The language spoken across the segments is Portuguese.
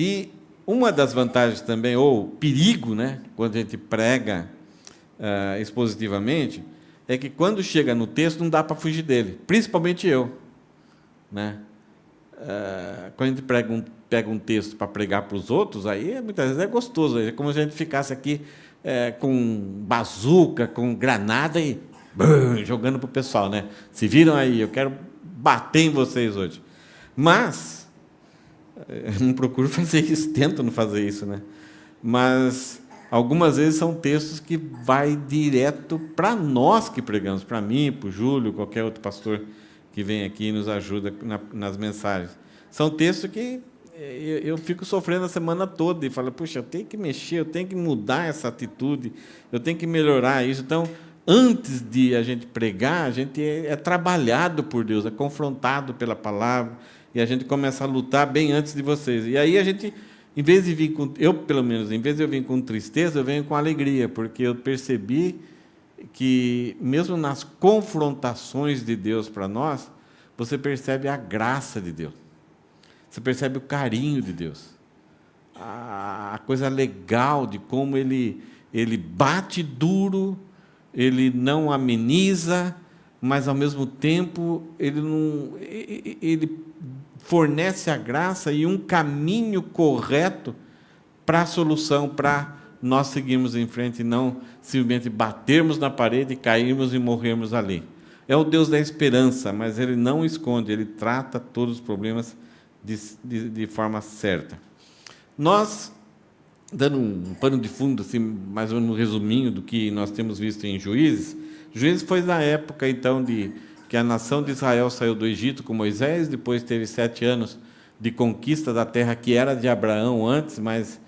E uma das vantagens também, ou perigo, né, quando a gente prega expositivamente, é que quando chega no texto não dá para fugir dele, principalmente eu, né? Quando a gente pega um texto para pregar para os outros, aí muitas vezes é gostoso, é como se a gente ficasse aqui com bazuca, com granada e jogando para o pessoal, né? Se viram aí, eu quero bater em vocês hoje. Mas eu não procuro fazer isso, tento não fazer isso, né? Mas algumas vezes são textos que vai direto para nós que pregamos, para mim, para o Júlio, qualquer outro pastor que vem aqui e nos ajuda nas mensagens. São textos que eu fico sofrendo a semana toda e falo, puxa, eu tenho que mexer, eu tenho que mudar essa atitude, eu tenho que melhorar isso. Então, antes de a gente pregar, a gente é trabalhado por Deus, é confrontado pela palavra, e a gente começa a lutar bem antes de vocês. E aí a gente, em vez de vir com, eu pelo menos, em vez de eu vir com tristeza, eu venho com alegria, porque eu percebi que, mesmo nas confrontações de Deus para nós, você percebe a graça de Deus, você percebe o carinho de Deus, a coisa legal de como Ele bate duro, Ele não ameniza, mas, ao mesmo tempo, Ele fornece a graça e um caminho correto para a solução, para nós seguirmos em frente e não simplesmente batermos na parede, cairmos e morrermos ali. É o Deus da esperança, mas Ele não esconde, Ele trata todos os problemas de forma certa. Nós, dando um pano de fundo, assim, mais ou menos um resuminho do que nós temos visto em Juízes, Juízes foi na época, então, que a nação de Israel saiu do Egito com Moisés, depois teve 7 anos de conquista da terra que era de Abraão antes, mas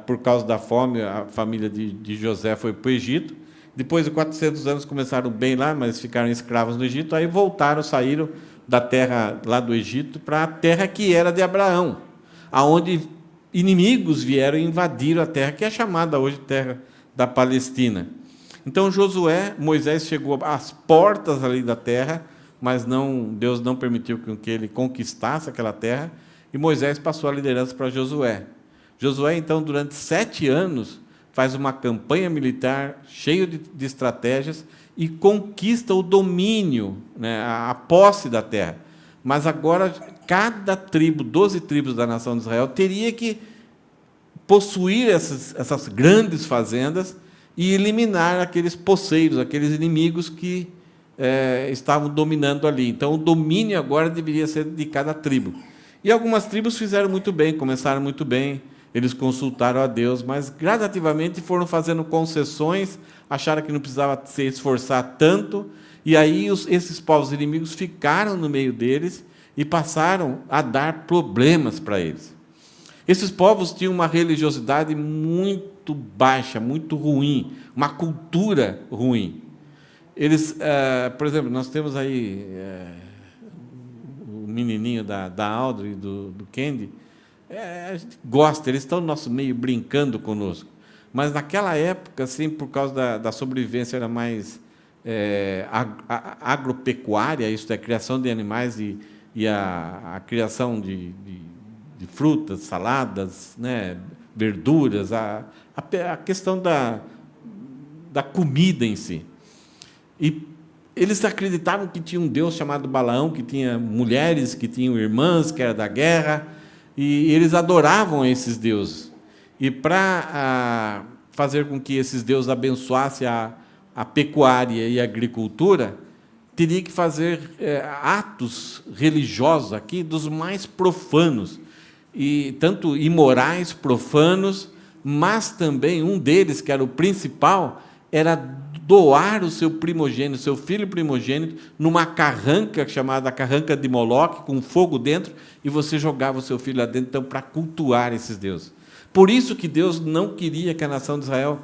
por causa da fome, a família de José foi para o Egito. Depois de 400 anos começaram bem lá, mas ficaram escravos no Egito, aí voltaram, saíram da terra lá do Egito para a terra que era de Abraão, aonde inimigos vieram e invadiram a terra, que é chamada hoje terra da Palestina. Então Moisés chegou às portas ali da terra, mas Deus não permitiu que ele conquistasse aquela terra, e Moisés passou a liderança para Josué. Josué, então, durante 7 anos, faz uma campanha militar cheia de estratégias e conquista o domínio, né, a posse da terra. Mas agora, cada tribo, 12 tribos da nação de Israel, teria que possuir essas grandes fazendas e eliminar aqueles poceiros, aqueles inimigos que estavam dominando ali. Então, o domínio agora deveria ser de cada tribo. E algumas tribos fizeram muito bem, começaram muito bem, eles consultaram a Deus, mas gradativamente foram fazendo concessões, acharam que não precisava se esforçar tanto, e aí esses povos inimigos ficaram no meio deles e passaram a dar problemas para eles. Esses povos tinham uma religiosidade muito baixa, muito ruim, uma cultura ruim. Eles, por exemplo, nós temos aí o menininho da Audrey, do Candy, a gente gosta, eles estão no nosso meio brincando conosco. Mas naquela época, assim, por causa da sobrevivência, era mais agropecuária, isso é, criação de animais e a criação de frutas, saladas, né, verduras, a questão da comida em si. E eles acreditavam que tinha um Deus chamado Balaão, que tinha mulheres, que tinham irmãs, que era da guerra, e eles adoravam esses deuses. E para fazer com que esses deuses abençoassem a pecuária e a agricultura, teria que fazer atos religiosos aqui dos mais profanos, e tanto imorais, profanos, mas também um deles, que era o principal, era doar o seu primogênito, seu filho primogênito, numa carranca chamada carranca de Moloque, com fogo dentro, e você jogava o seu filho lá dentro, então, para cultuar esses deuses. Por isso que Deus não queria que a nação de Israel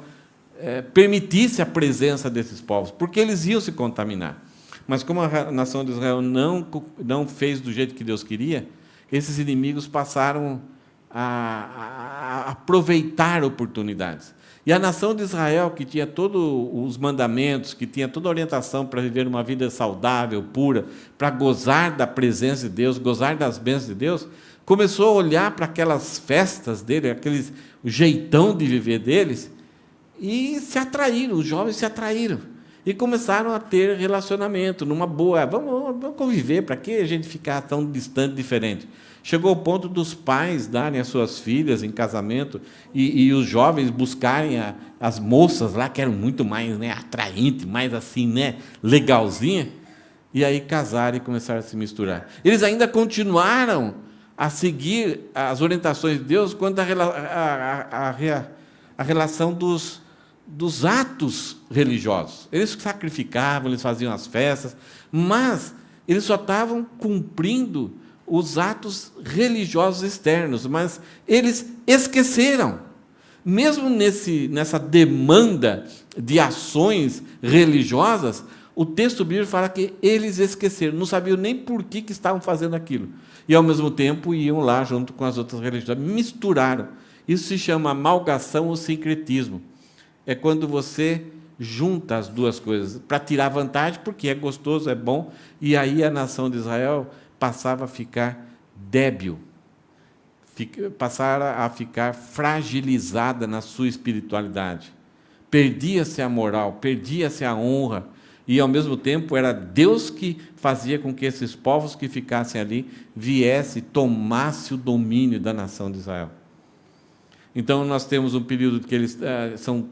permitisse a presença desses povos, porque eles iam se contaminar. Mas como a nação de Israel não fez do jeito que Deus queria, esses inimigos passaram a aproveitar oportunidades. E a nação de Israel, que tinha todos os mandamentos, que tinha toda a orientação para viver uma vida saudável, pura, para gozar da presença de Deus, gozar das bênçãos de Deus, começou a olhar para aquelas festas dele, o jeitão de viver deles, e se atraíram, os jovens se atraíram. E começaram a ter relacionamento, numa boa, vamos conviver, para que a gente ficar tão distante, diferente? Chegou ao ponto dos pais darem as suas filhas em casamento e os jovens buscarem as moças lá, que eram muito mais, né, atraentes, mais assim, né, legalzinha, e aí casaram e começaram a se misturar. Eles ainda continuaram a seguir as orientações de Deus quanto à relação dos atos religiosos. Eles sacrificavam, eles faziam as festas, mas eles só estavam cumprindo os atos religiosos externos, mas eles esqueceram. Mesmo nessa demanda de ações religiosas, o texto bíblico fala que eles esqueceram, não sabiam nem por que estavam fazendo aquilo. E, ao mesmo tempo, iam lá junto com as outras religiões, misturaram. Isso se chama malgação ou sincretismo. É quando você junta as duas coisas para tirar vantagem, porque é gostoso, é bom, e aí a nação de Israel passava a ficar débil, passara a ficar fragilizada na sua espiritualidade. Perdia-se a moral, perdia-se a honra, e ao mesmo tempo era Deus que fazia com que esses povos que ficassem ali viesse, tomasse o domínio da nação de Israel. Então nós temos um período que eles são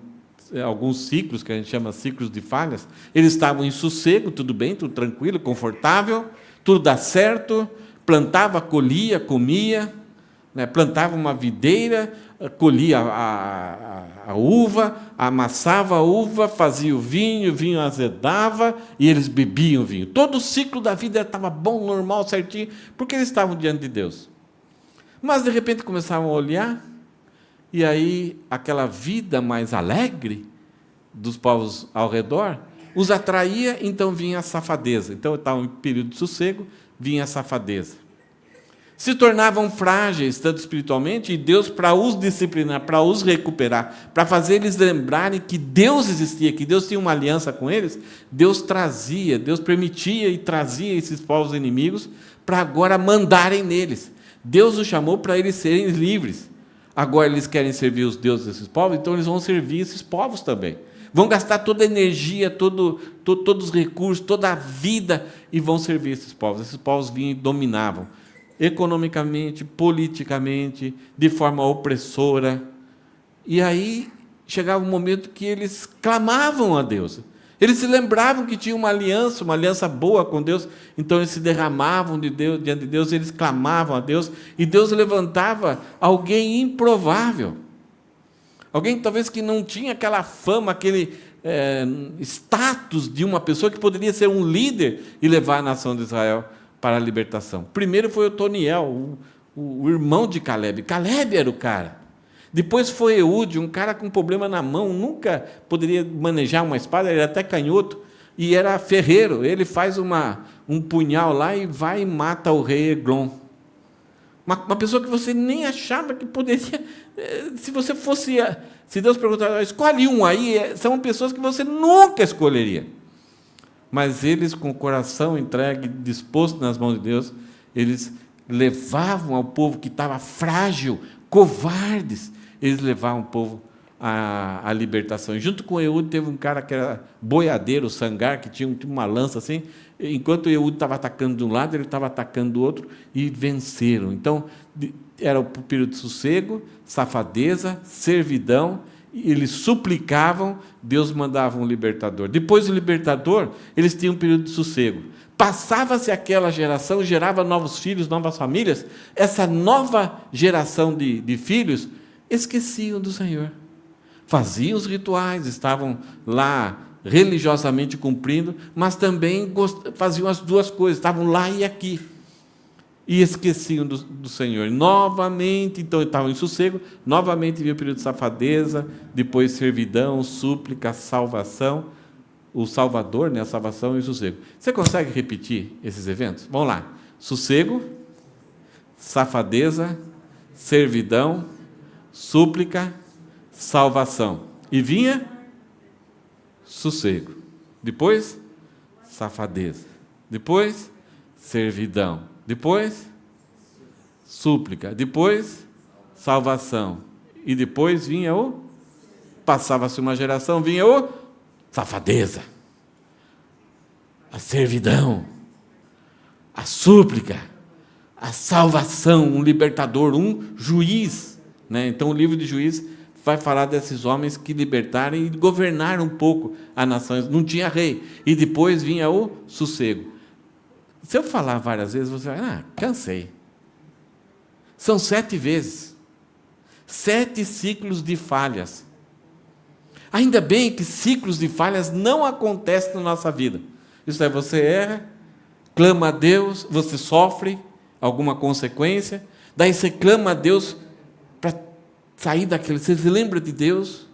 alguns ciclos, que a gente chama ciclos de falhas. Eles estavam em sossego, tudo bem, tudo tranquilo, confortável, tudo dá certo, plantava, colhia, comia, né? Plantava uma videira, colhia a uva, amassava a uva, fazia o vinho azedava e eles bebiam o vinho. Todo o ciclo da vida estava bom, normal, certinho, porque eles estavam diante de Deus. Mas, de repente, começavam a olhar, e aí aquela vida mais alegre dos povos ao redor os atraía, então vinha a safadeza. Então estava em período de sossego, vinha a safadeza. Se tornavam frágeis, tanto espiritualmente, e Deus, para os disciplinar, para os recuperar, para fazer eles lembrarem que Deus existia, que Deus tinha uma aliança com eles, Deus permitia e trazia esses povos inimigos para agora mandarem neles. Deus os chamou para eles serem livres. Agora eles querem servir os deuses desses povos, então eles vão servir esses povos também. Vão gastar toda a energia, todos os recursos, toda a vida, e vão servir esses povos. Esses povos vinham e dominavam, economicamente, politicamente, de forma opressora. E aí chegava um momento que eles clamavam a Deus. Eles se lembravam que tinha uma aliança boa com Deus, então eles se derramavam diante de Deus, eles clamavam a Deus, e Deus levantava alguém improvável. Alguém talvez que não tinha aquela fama, aquele status de uma pessoa que poderia ser um líder e levar a nação de Israel para a libertação. Primeiro foi Otoniel, o irmão de Caleb. Caleb era o cara. Depois foi Eude, um cara com problema na mão, nunca poderia manejar uma espada, ele era até canhoto, e era ferreiro. Ele faz um punhal lá e vai e mata o rei Eglon. Uma pessoa que você nem achava que poderia, se Deus perguntar, escolhe um aí, são pessoas que você nunca escolheria. Mas eles, com o coração entregue, disposto nas mãos de Deus, eles levavam ao povo que estava frágil, covardes, eles levavam o povo à libertação. E junto com Eude teve um cara que era boiadeiro, sangar, que tinha uma lança assim. Enquanto Eude estava atacando de um lado, ele estava atacando do outro, e venceram. Então, era o período de sossego, safadeza, servidão, e eles suplicavam, Deus mandava um libertador. Depois do libertador, eles tinham um período de sossego. Passava-se aquela geração, gerava novos filhos, novas famílias. Essa nova geração de filhos esqueciam do Senhor. Faziam os rituais, estavam lá religiosamente cumprindo, mas também faziam as duas coisas, estavam lá e aqui. E esqueciam do Senhor. E novamente, então, estavam em sossego, novamente veio o período de safadeza, depois servidão, súplica, salvação, o Salvador, né, a salvação e o sossego. Você consegue repetir esses eventos? Vamos lá. Sossego, safadeza, servidão, súplica, salvação. E vinha sossego. Depois, safadeza. Depois, servidão. Depois, súplica. Depois, salvação. E depois vinha passava-se uma geração, vinha safadeza, a servidão, a súplica, a salvação, um libertador, um juiz, né? Então o livro de Juízes vai falar desses homens que libertaram e governaram um pouco a nação. Não tinha rei. E depois vinha o sossego. Se eu falar várias vezes, você vai, cansei. São 7 vezes. 7 ciclos de falhas. Ainda bem que ciclos de falhas não acontecem na nossa vida. Isso é, você erra, clama a Deus, você sofre alguma consequência, daí você clama a Deus para sair daquele, você se lembra de Deus,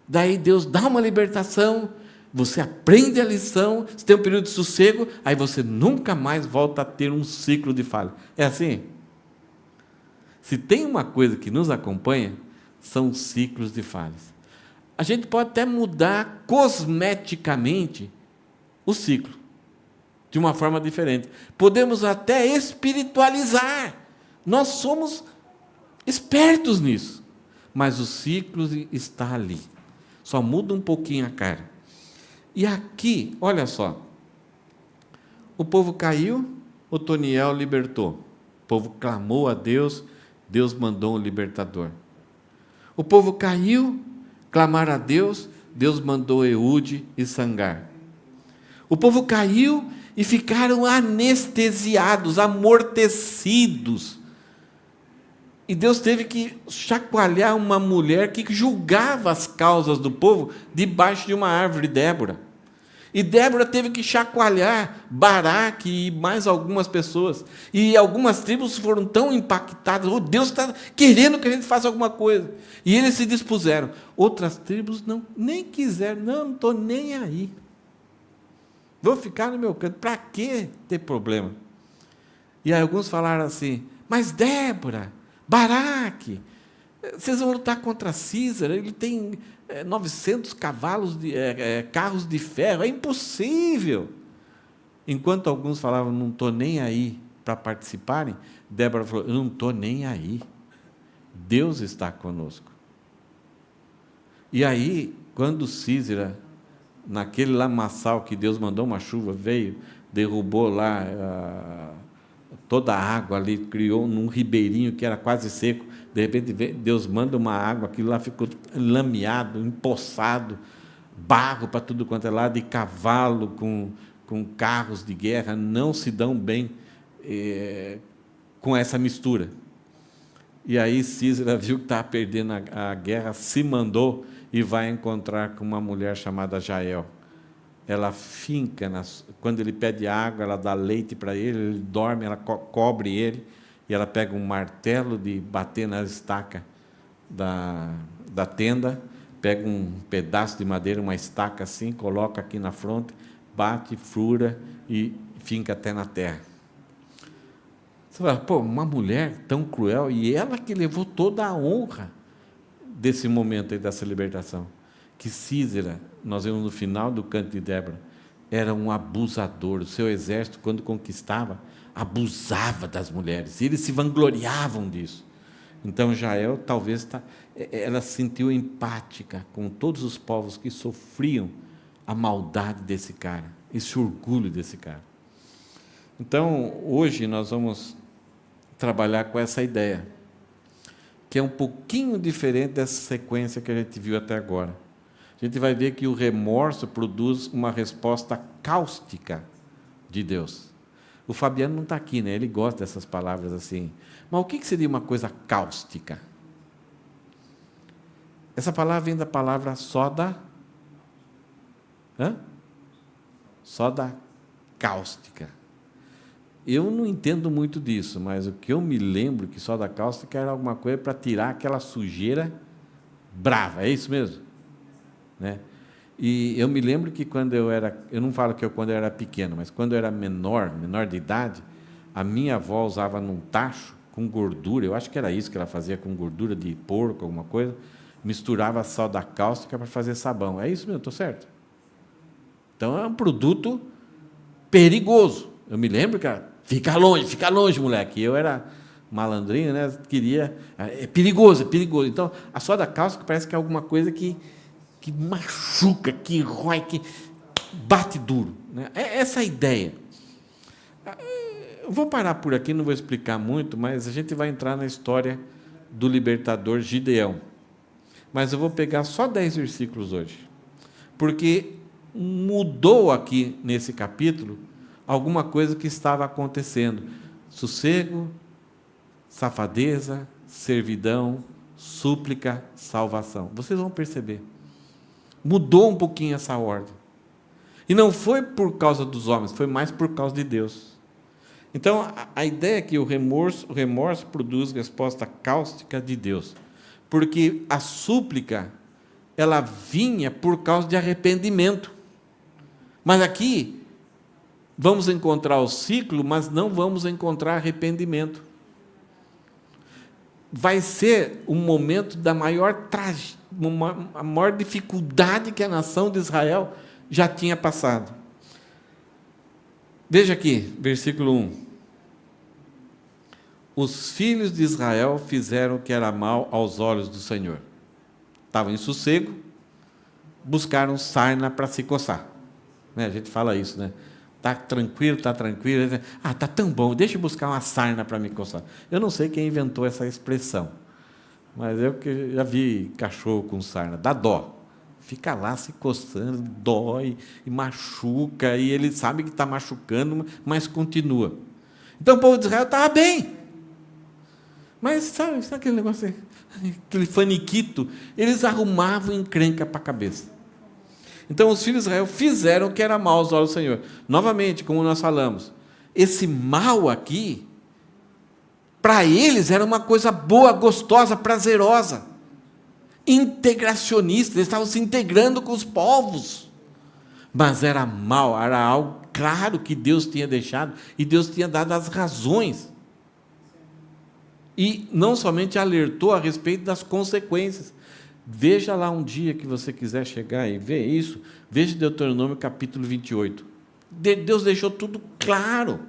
daí Deus dá uma libertação, você aprende a lição, você tem um período de sossego, aí você nunca mais volta a ter um ciclo de falha. É assim? Se tem uma coisa que nos acompanha, são ciclos de falhas. A gente pode até mudar cosmeticamente o ciclo, de uma forma diferente. Podemos até espiritualizar. Nós somos espertos nisso. Mas o ciclo está ali. Só muda um pouquinho a cara. E aqui, olha só. O povo caiu, Otoniel libertou. O povo clamou a Deus, Deus mandou um libertador. O povo caiu, clamaram a Deus, Deus mandou Eude e Sangar. O povo caiu e ficaram anestesiados, amortecidos. E Deus teve que chacoalhar uma mulher que julgava as causas do povo debaixo de uma árvore, Débora. E Débora teve que chacoalhar Baraque e mais algumas pessoas. E algumas tribos foram tão impactadas. Deus está querendo que a gente faça alguma coisa. E eles se dispuseram. Outras tribos não, nem quiseram. Não estou nem aí. Vou ficar no meu canto. Para que ter problema? E aí alguns falaram assim, mas Débora, Baraque, vocês vão lutar contra Císara, ele tem 900 cavalos, carros de ferro, é impossível. Enquanto alguns falavam, não estou nem aí para participarem, Débora falou, eu não estou nem aí, Deus está conosco. E aí, quando Císara, naquele lamaçal que Deus mandou uma chuva, veio, derrubou lá toda a água ali, criou num ribeirinho que era quase seco, de repente Deus manda uma água, aquilo lá ficou lameado, empoçado, barro para tudo quanto é lado, e cavalo com carros de guerra não se dão bem com essa mistura. E aí Císara viu que estava perdendo a guerra, se mandou e vai encontrar com uma mulher chamada Jael. Ela finca, quando ele pede água, ela dá leite para ele dorme, ela cobre ele, e ela pega um martelo de bater na estaca da tenda, pega um pedaço de madeira, uma estaca assim, coloca aqui na fronte, bate, fura e finca até na terra. Você fala, uma mulher tão cruel, e ela que levou toda a honra desse momento aí, dessa libertação. Que Císara, nós vemos no final do canto de Débora, era um abusador. O seu exército, quando conquistava, abusava das mulheres. E eles se vangloriavam disso. Então, Jael, talvez, ela se sentiu empática com todos os povos que sofriam a maldade desse cara, esse orgulho desse cara. Então, hoje nós vamos trabalhar com essa ideia, que é um pouquinho diferente dessa sequência que a gente viu até agora. A gente vai ver que o remorso produz uma resposta cáustica de Deus. O Fabiano não está aqui, né? Ele gosta dessas palavras assim. Mas o que seria uma coisa cáustica? Essa palavra vem da palavra soda. Soda cáustica. Eu não entendo muito disso, mas o que eu me lembro que soda cáustica era alguma coisa para tirar aquela sujeira brava, é isso mesmo? Né? E eu me lembro que quando eu não falo que quando eu era pequeno, mas quando eu era menor de idade, a minha avó usava num tacho com gordura, eu acho que era isso que ela fazia, com gordura de porco, alguma coisa, misturava soda cáustica para fazer sabão. É isso mesmo, estou certo? Então é um produto perigoso. Eu me lembro que era, fica longe, moleque. Eu era malandrinho, né? Queria, é perigoso, é perigoso. Então, a soda cáustica parece que é alguma coisa que machuca, que rói, que bate duro, né? É essa a ideia. Eu vou parar por aqui, não vou explicar muito, mas a gente vai entrar na história do libertador Gideão. Mas eu vou pegar só 10 versículos hoje, porque mudou aqui nesse capítulo alguma coisa que estava acontecendo. Sossego, safadeza, servidão, súplica, salvação. Vocês vão perceber. Mudou um pouquinho essa ordem. E não foi por causa dos homens, foi mais por causa de Deus. Então, a ideia é que o remorso produz resposta cáustica de Deus. Porque a súplica, ela vinha por causa de arrependimento. Mas aqui, vamos encontrar o ciclo, mas não vamos encontrar arrependimento. Vai ser um momento da maior a maior dificuldade que a nação de Israel já tinha passado. Veja aqui, versículo 1. Os filhos de Israel fizeram o que era mal aos olhos do Senhor. Estavam em sossego, buscaram sarna para se coçar. Né? A gente fala isso, né? Está tranquilo, está tranquilo. Ah, está tão bom, deixa eu buscar uma sarna para me coçar. Eu não sei quem inventou essa expressão, mas eu que já vi cachorro com sarna, dá dó. Fica lá se coçando, dói e machuca, e ele sabe que está machucando, mas continua. Então o povo de Israel estava bem. Mas sabe aquele negócio, aquele faniquito? Eles arrumavam encrenca para a cabeça. Então os filhos de Israel fizeram o que era mal aos olhos do Senhor. Novamente, como nós falamos, esse mal aqui, para eles era uma coisa boa, gostosa, prazerosa, integracionista, eles estavam se integrando com os povos, mas era mal, era algo claro que Deus tinha deixado, e Deus tinha dado as razões, e não somente alertou a respeito das consequências. Veja lá um dia que você quiser chegar e ver isso, veja Deuteronômio capítulo 28, Deus deixou tudo claro.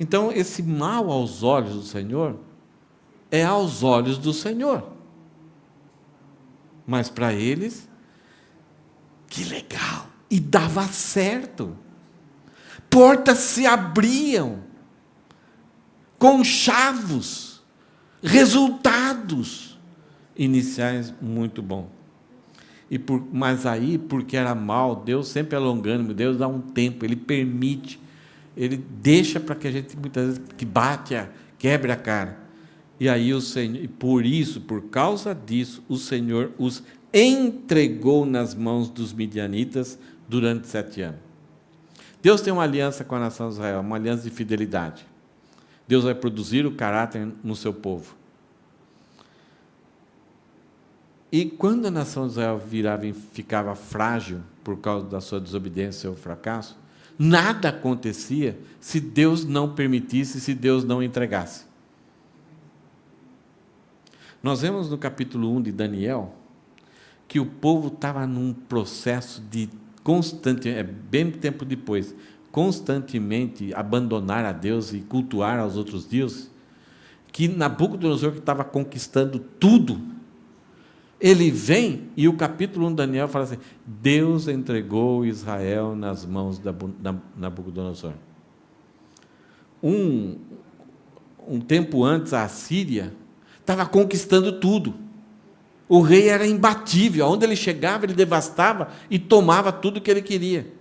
Então, esse mal aos olhos do Senhor, é aos olhos do Senhor, mas para eles, que legal, e dava certo, portas se abriam, conchavos, resultados iniciais muito bons. Mas aí, porque era mal, Deus sempre é longânimo, Deus dá um tempo, Ele permite, Ele deixa para que a gente, muitas vezes, que bate, quebre a cara. E aí o Senhor, e por isso, por causa disso, o Senhor os entregou nas mãos dos midianitas durante 7 anos. Deus tem uma aliança com a nação de Israel, uma aliança de fidelidade. Deus vai produzir o caráter no seu povo. E quando a nação de Israel ficava frágil por causa da sua desobediência ou fracasso, nada acontecia se Deus não permitisse, se Deus não entregasse. Nós vemos no capítulo 1 de Daniel, que o povo estava num processo de bem tempo depois, constantemente abandonar a Deus e cultuar aos outros deuses, que Nabucodonosor, que estava conquistando tudo, ele vem, e o capítulo 1 de Daniel fala assim, Deus entregou Israel nas mãos de Nabucodonosor. Um tempo antes, a Assíria estava conquistando tudo. O rei era imbatível, aonde ele chegava, ele devastava e tomava tudo o que ele queria.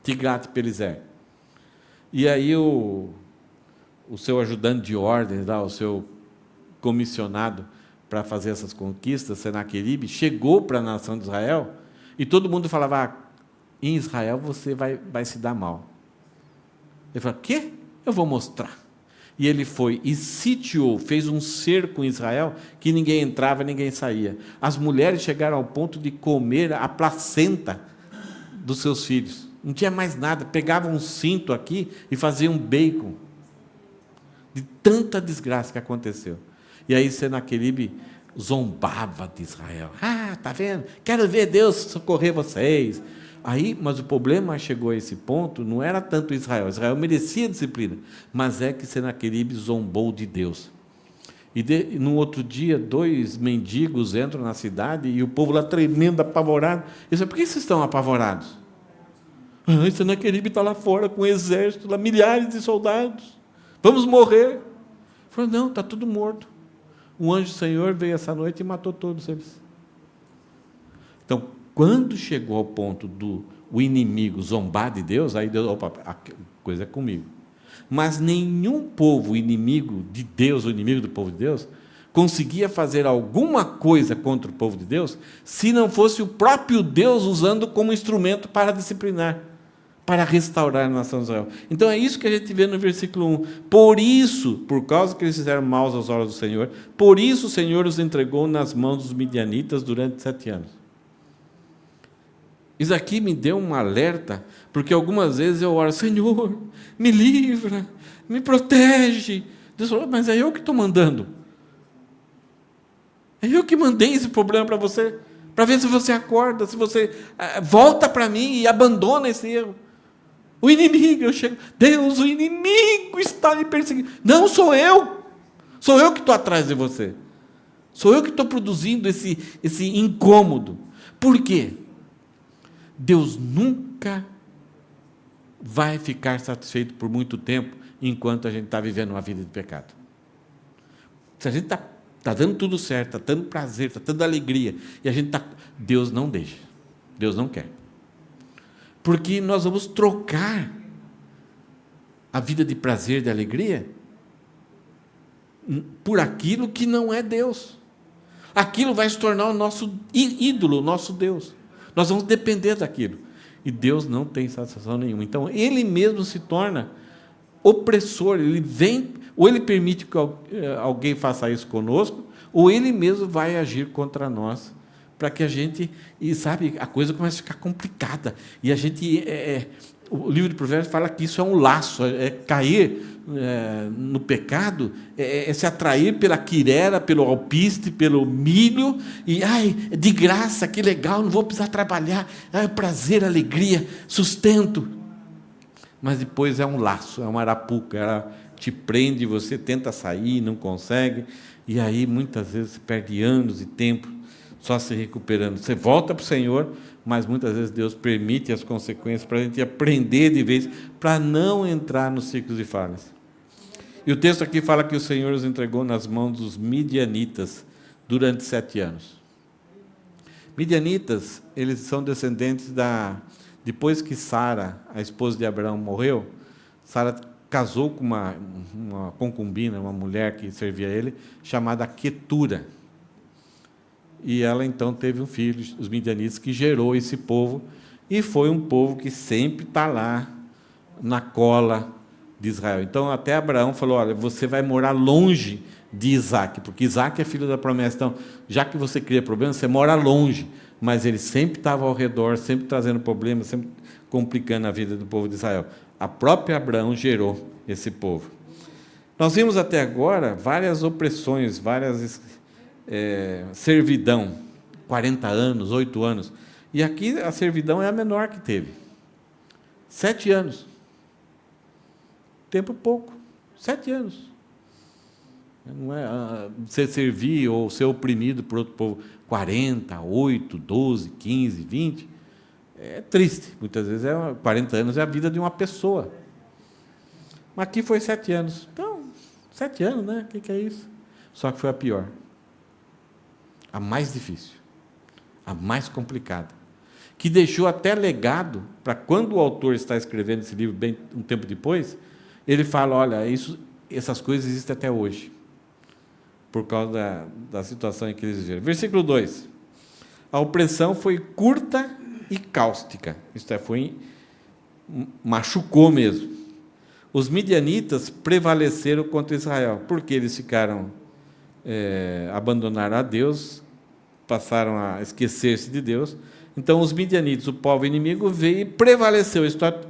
Tiglat-Pileser. E aí o seu ajudante de ordens, o seu comissionado para fazer essas conquistas, Senaqueribe, chegou para a nação de Israel, e todo mundo falava, em Israel você vai se dar mal. Ele falou, quê? Eu vou mostrar. E ele foi e sitiou, fez um cerco em Israel, que ninguém entrava, ninguém saía. As mulheres chegaram ao ponto de comer a placenta dos seus filhos. Não tinha mais nada, pegavam um cinto aqui e faziam bacon. De tanta desgraça que aconteceu. E aí Senaqueribe zombava de Israel. Ah, está vendo? Quero ver Deus socorrer vocês. Aí, mas o problema chegou a esse ponto, não era tanto Israel. Israel merecia disciplina, mas é que Senaqueribe zombou de Deus. E no outro dia, 2 mendigos entram na cidade e o povo lá tremendo, apavorado. Eles falam, por que vocês estão apavorados? Senaqueribe está lá fora com um exército, lá, milhares de soldados. Vamos morrer. Ele falou, não, está tudo morto. Um anjo do Senhor veio essa noite e matou todos eles. Então, quando chegou ao ponto do inimigo zombar de Deus, aí Deus, opa, a coisa é comigo. Mas nenhum povo inimigo de Deus, o inimigo do povo de Deus, conseguia fazer alguma coisa contra o povo de Deus, se não fosse o próprio Deus usando como instrumento para disciplinar, para restaurar a nação de Israel. Então é isso que a gente vê no versículo 1. Por isso, por causa que eles fizeram maus aos olhos do Senhor, por isso o Senhor os entregou nas mãos dos midianitas durante 7 anos. Isso aqui me deu um alerta, porque algumas vezes eu oro, Senhor, me livra, me protege. Deus falou, mas é eu que estou mandando. É eu que mandei esse problema para você, para ver se você acorda, se você volta para mim e abandona esse erro. O inimigo, eu chego, Deus, o inimigo está me perseguindo. Não, sou eu que estou atrás de você. Sou eu que estou produzindo esse incômodo. Por quê? Deus nunca vai ficar satisfeito por muito tempo enquanto a gente está vivendo uma vida de pecado. Se a gente está dando tudo certo, está dando prazer, está dando alegria, e a gente está... Deus não deixa, Deus não quer. Porque nós vamos trocar a vida de prazer, de alegria, por aquilo que não é Deus. Aquilo vai se tornar o nosso ídolo, o nosso Deus. Nós vamos depender daquilo. E Deus não tem satisfação nenhuma. Então, Ele mesmo se torna opressor. Ele vem, ou Ele permite que alguém faça isso conosco, ou Ele mesmo vai agir contra nós, para que a gente... E sabe, a coisa começa a ficar complicada. E a gente... o livro de Provérbios fala que isso é um laço, cair no pecado, se atrair pela quirera, pelo alpiste, pelo milho, e, de graça, que legal, não vou precisar trabalhar, prazer, alegria, sustento. Mas depois é um laço, é uma arapuca, ela te prende, você tenta sair, não consegue, e aí muitas vezes você perde anos e tempo só se recuperando. Você volta para o Senhor, mas muitas vezes Deus permite as consequências para a gente aprender de vez, para não entrar nos ciclos de falhas. E o texto aqui fala que o Senhor os entregou nas mãos dos midianitas durante 7 anos. Midianitas, eles são descendentes depois que Sara, a esposa de Abraão, morreu, Sara casou com uma concubina, uma mulher que servia a ele, chamada Quetura. E ela então teve um filho, os midianitas, que gerou esse povo, e foi um povo que sempre está lá na cola de Israel. Então até Abraão falou, olha, você vai morar longe de Isaac, porque Isaac é filho da promessa. Então, já que você cria problema, você mora longe, mas ele sempre estava ao redor, sempre trazendo problemas, sempre complicando a vida do povo de Israel. A própria Abraão gerou esse povo. Nós vimos até agora várias opressões, várias servidão, 40 anos, 8 anos. E aqui a servidão é a menor que teve. 7 anos. Tempo pouco. 7 anos. Não é você servir ou ser oprimido por outro povo 40, 8, 12, 15, 20. É triste. Muitas vezes 40 anos é a vida de uma pessoa. Mas aqui foi 7 anos. Então, 7 anos, né? O que é isso? Só que foi a pior. A mais difícil, a mais complicada, que deixou até legado para quando o autor está escrevendo esse livro, bem um tempo depois, ele fala, olha, essas coisas existem até hoje, por causa da situação em que eles viveram. Versículo 2, a opressão foi curta e cáustica, isto machucou mesmo. Os midianitas prevaleceram contra Israel, porque eles ficaram... abandonaram a Deus, passaram a esquecer-se de Deus. Então os midianitas, o povo inimigo, veio e prevaleceu. A história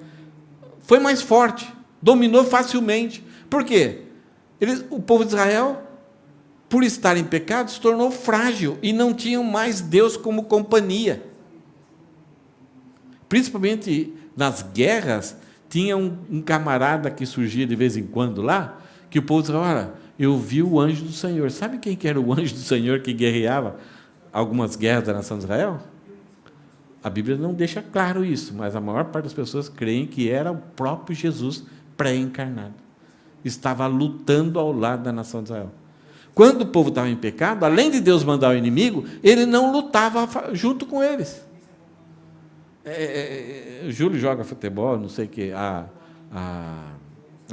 foi mais forte, dominou facilmente. Por quê? O povo de Israel, por estar em pecado, se tornou frágil e não tinham mais Deus como companhia. Principalmente nas guerras, tinha um camarada que surgia de vez em quando lá, que o povo dizia, olha, eu vi o anjo do Senhor. Sabe quem que era o anjo do Senhor que guerreava algumas guerras da nação de Israel? A Bíblia não deixa claro isso, mas a maior parte das pessoas creem que era o próprio Jesus pré-encarnado. Estava lutando ao lado da nação de Israel. Quando o povo estava em pecado, além de Deus mandar o inimigo, ele não lutava junto com eles. O Júlio joga futebol, não sei o quê. A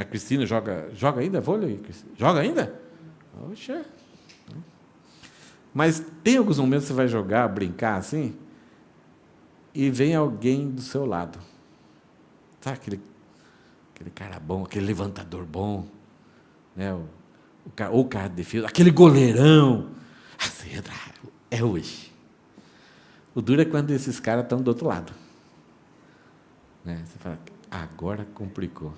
Cristina joga ainda vôlei? Joga ainda? Oxa. Mas tem alguns momentos que você vai jogar, brincar assim, e vem alguém do seu lado. Sabe aquele cara bom, aquele levantador bom, né? O cara de defesa, aquele goleirão. Assim, é hoje. O duro é quando esses caras estão do outro lado. Né? Você fala, agora complicou.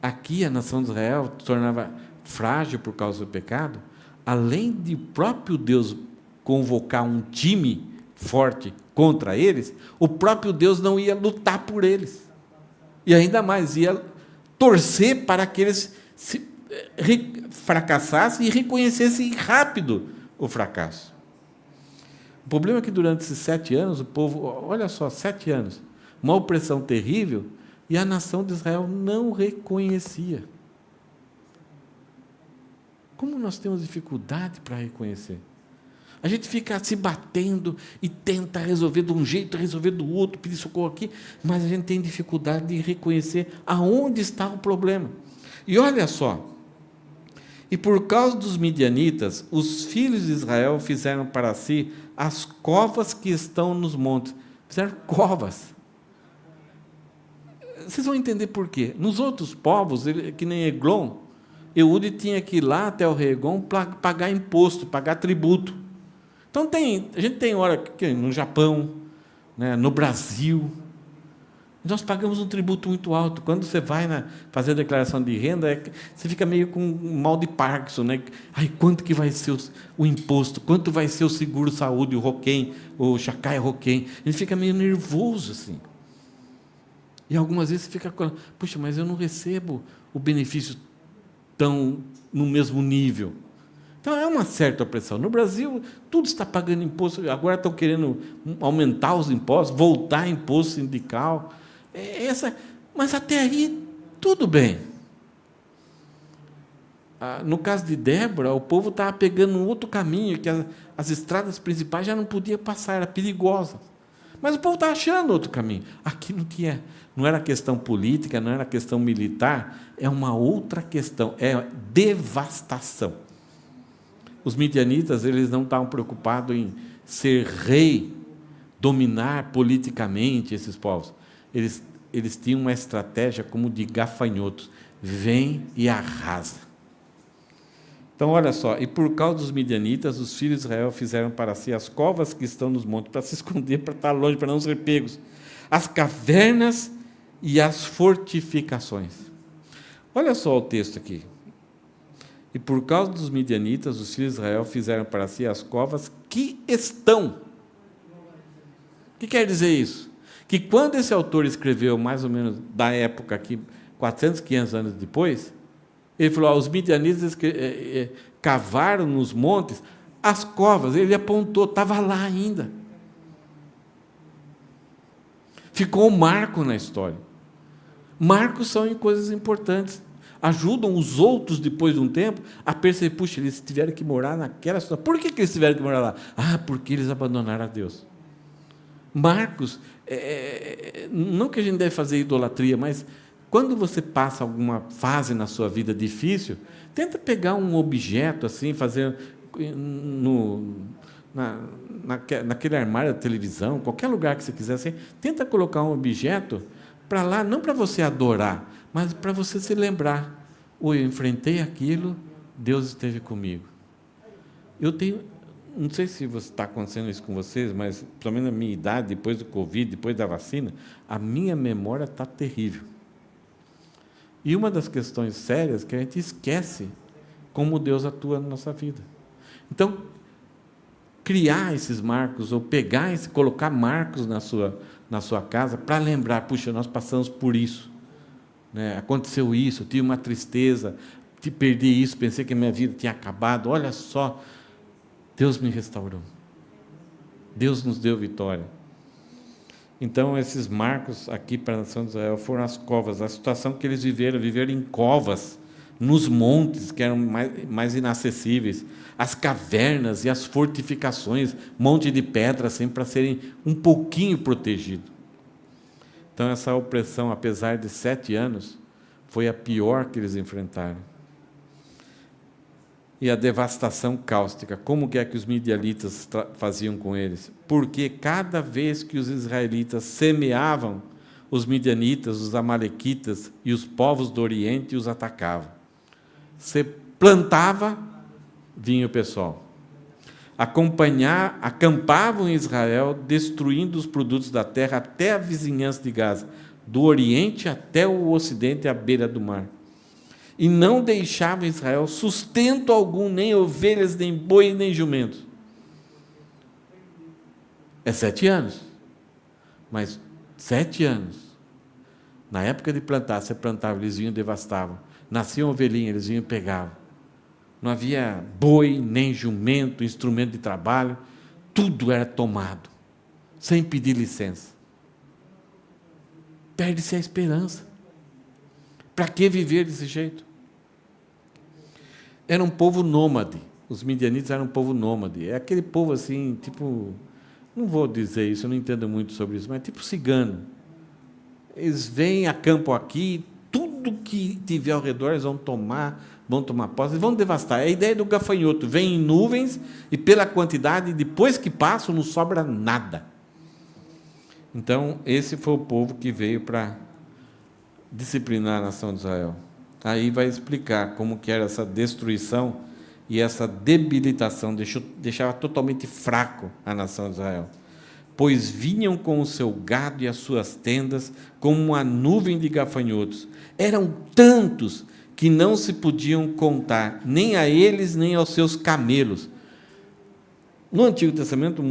Aqui a nação de Israel se tornava frágil por causa do pecado, além de o próprio Deus convocar um time forte contra eles, o próprio Deus não ia lutar por eles. E ainda mais, ia torcer para que eles fracassassem e reconhecessem rápido o fracasso. O problema é que durante esses 7 anos, o povo, olha só, 7 anos, uma opressão terrível, e a nação de Israel não reconhecia. Como nós temos dificuldade para reconhecer? A gente fica se batendo e tenta resolver de um jeito, resolver do outro, pedir socorro aqui, mas a gente tem dificuldade de reconhecer aonde está o problema. E olha só, e por causa dos midianitas, os filhos de Israel fizeram para si as covas que estão nos montes. Fizeram covas. Vocês vão entender por quê. Nos outros povos, que nem Eglon, Eude tinha que ir lá até o rei Eglon para pagar imposto, pagar tributo. Então, a gente tem hora que no Japão, né, no Brasil, nós pagamos um tributo muito alto. Quando você vai fazer a declaração de renda, você fica meio com um mal de Parkinson, né? Ai, quanto que vai ser o imposto? Quanto vai ser o seguro-saúde, o Roquem, o Chacai Roquem? Ele fica meio nervoso, assim. E algumas vezes você fica, puxa, mas eu não recebo o benefício tão no mesmo nível. Então, é uma certa opressão. No Brasil, tudo está pagando imposto, agora estão querendo aumentar os impostos, voltar imposto sindical. Mas até aí, tudo bem. No caso de Débora, o povo estava pegando um outro caminho, que as estradas principais já não podia passar, era perigosa. Mas o povo está achando outro caminho. Aqui não era questão política, não era questão militar, é uma outra questão, é devastação. Os midianitas, eles não estavam preocupados em ser rei, dominar politicamente esses povos. Eles tinham uma estratégia como de gafanhotos. Vem e arrasa. Então, olha só, e por causa dos midianitas, os filhos de Israel fizeram para si as covas que estão nos montes, para se esconder, para estar longe, para não ser pegos, as cavernas e as fortificações. Olha só o texto aqui. E por causa dos midianitas, os filhos de Israel fizeram para si as covas que estão. O que quer dizer isso? Que quando esse autor escreveu, mais ou menos da época aqui, 400, 500 anos depois, ele falou, os midianitas cavaram nos montes as covas, ele apontou, estava lá ainda. Ficou um marco na história. Marcos são em coisas importantes. Ajudam os outros, depois de um tempo, a perceber, puxa, eles tiveram que morar naquela situação. Por que eles tiveram que morar lá? Porque eles abandonaram a Deus. Marcos, não que a gente deve fazer idolatria, mas quando você passa alguma fase na sua vida difícil, tenta pegar um objeto assim, fazer naquele armário da televisão, qualquer lugar que você quiser, assim, tenta colocar um objeto para lá, não para você adorar, mas para você se lembrar, eu enfrentei aquilo, Deus esteve comigo. Não sei se está acontecendo isso com vocês, mas, pelo menos na minha idade, depois do Covid, depois da vacina, a minha memória está terrível. E uma das questões sérias é que a gente esquece como Deus atua na nossa vida. Então, criar esses marcos, ou colocar marcos na sua casa para lembrar, puxa, nós passamos por isso, né? Aconteceu isso, eu tive uma tristeza, perdi isso, pensei que a minha vida tinha acabado, olha só, Deus me restaurou, Deus nos deu vitória. Então, esses marcos aqui para a nação de Israel foram as covas, a situação que eles viveram em covas, nos montes que eram mais inacessíveis, as cavernas e as fortificações, monte de pedra, assim, para serem um pouquinho protegidos. Então, essa opressão, apesar de 7 anos, foi a pior que eles enfrentaram. E a devastação cáustica, como que é que os midianitas faziam com eles? Porque cada vez que os israelitas semeavam, os midianitas, os amalequitas e os povos do Oriente os atacavam. Você plantava, vinha o pessoal. Acampavam em Israel, destruindo os produtos da terra até a vizinhança de Gaza, do Oriente até o Ocidente, à beira do mar. E não deixava Israel sustento algum, nem ovelhas, nem boi, nem jumentos. É 7 anos. Mas 7 anos. Na época de plantar, você plantava, eles vinham e devastavam. Nascia uma ovelhinha, eles vinham e pegavam. Não havia boi, nem jumento, instrumento de trabalho. Tudo era tomado, sem pedir licença. Perde-se a esperança. Para que viver desse jeito? Era um povo nômade. Os midianitas eram um povo nômade. É aquele povo assim, tipo... Não vou dizer isso, eu não entendo muito sobre isso, mas tipo cigano. Eles vêm, acampam aqui, tudo que tiver ao redor eles vão tomar posse, eles vão devastar. É a ideia do gafanhoto. Vem em nuvens e pela quantidade, depois que passam, não sobra nada. Então, esse foi o povo que veio para disciplinar a nação de Israel. Aí vai explicar como que era essa destruição e essa debilitação, deixava totalmente fraco a nação de Israel. Pois vinham com o seu gado e as suas tendas como uma nuvem de gafanhotos. Eram tantos que não se podiam contar, nem a eles, nem aos seus camelos. No Antigo Testamento,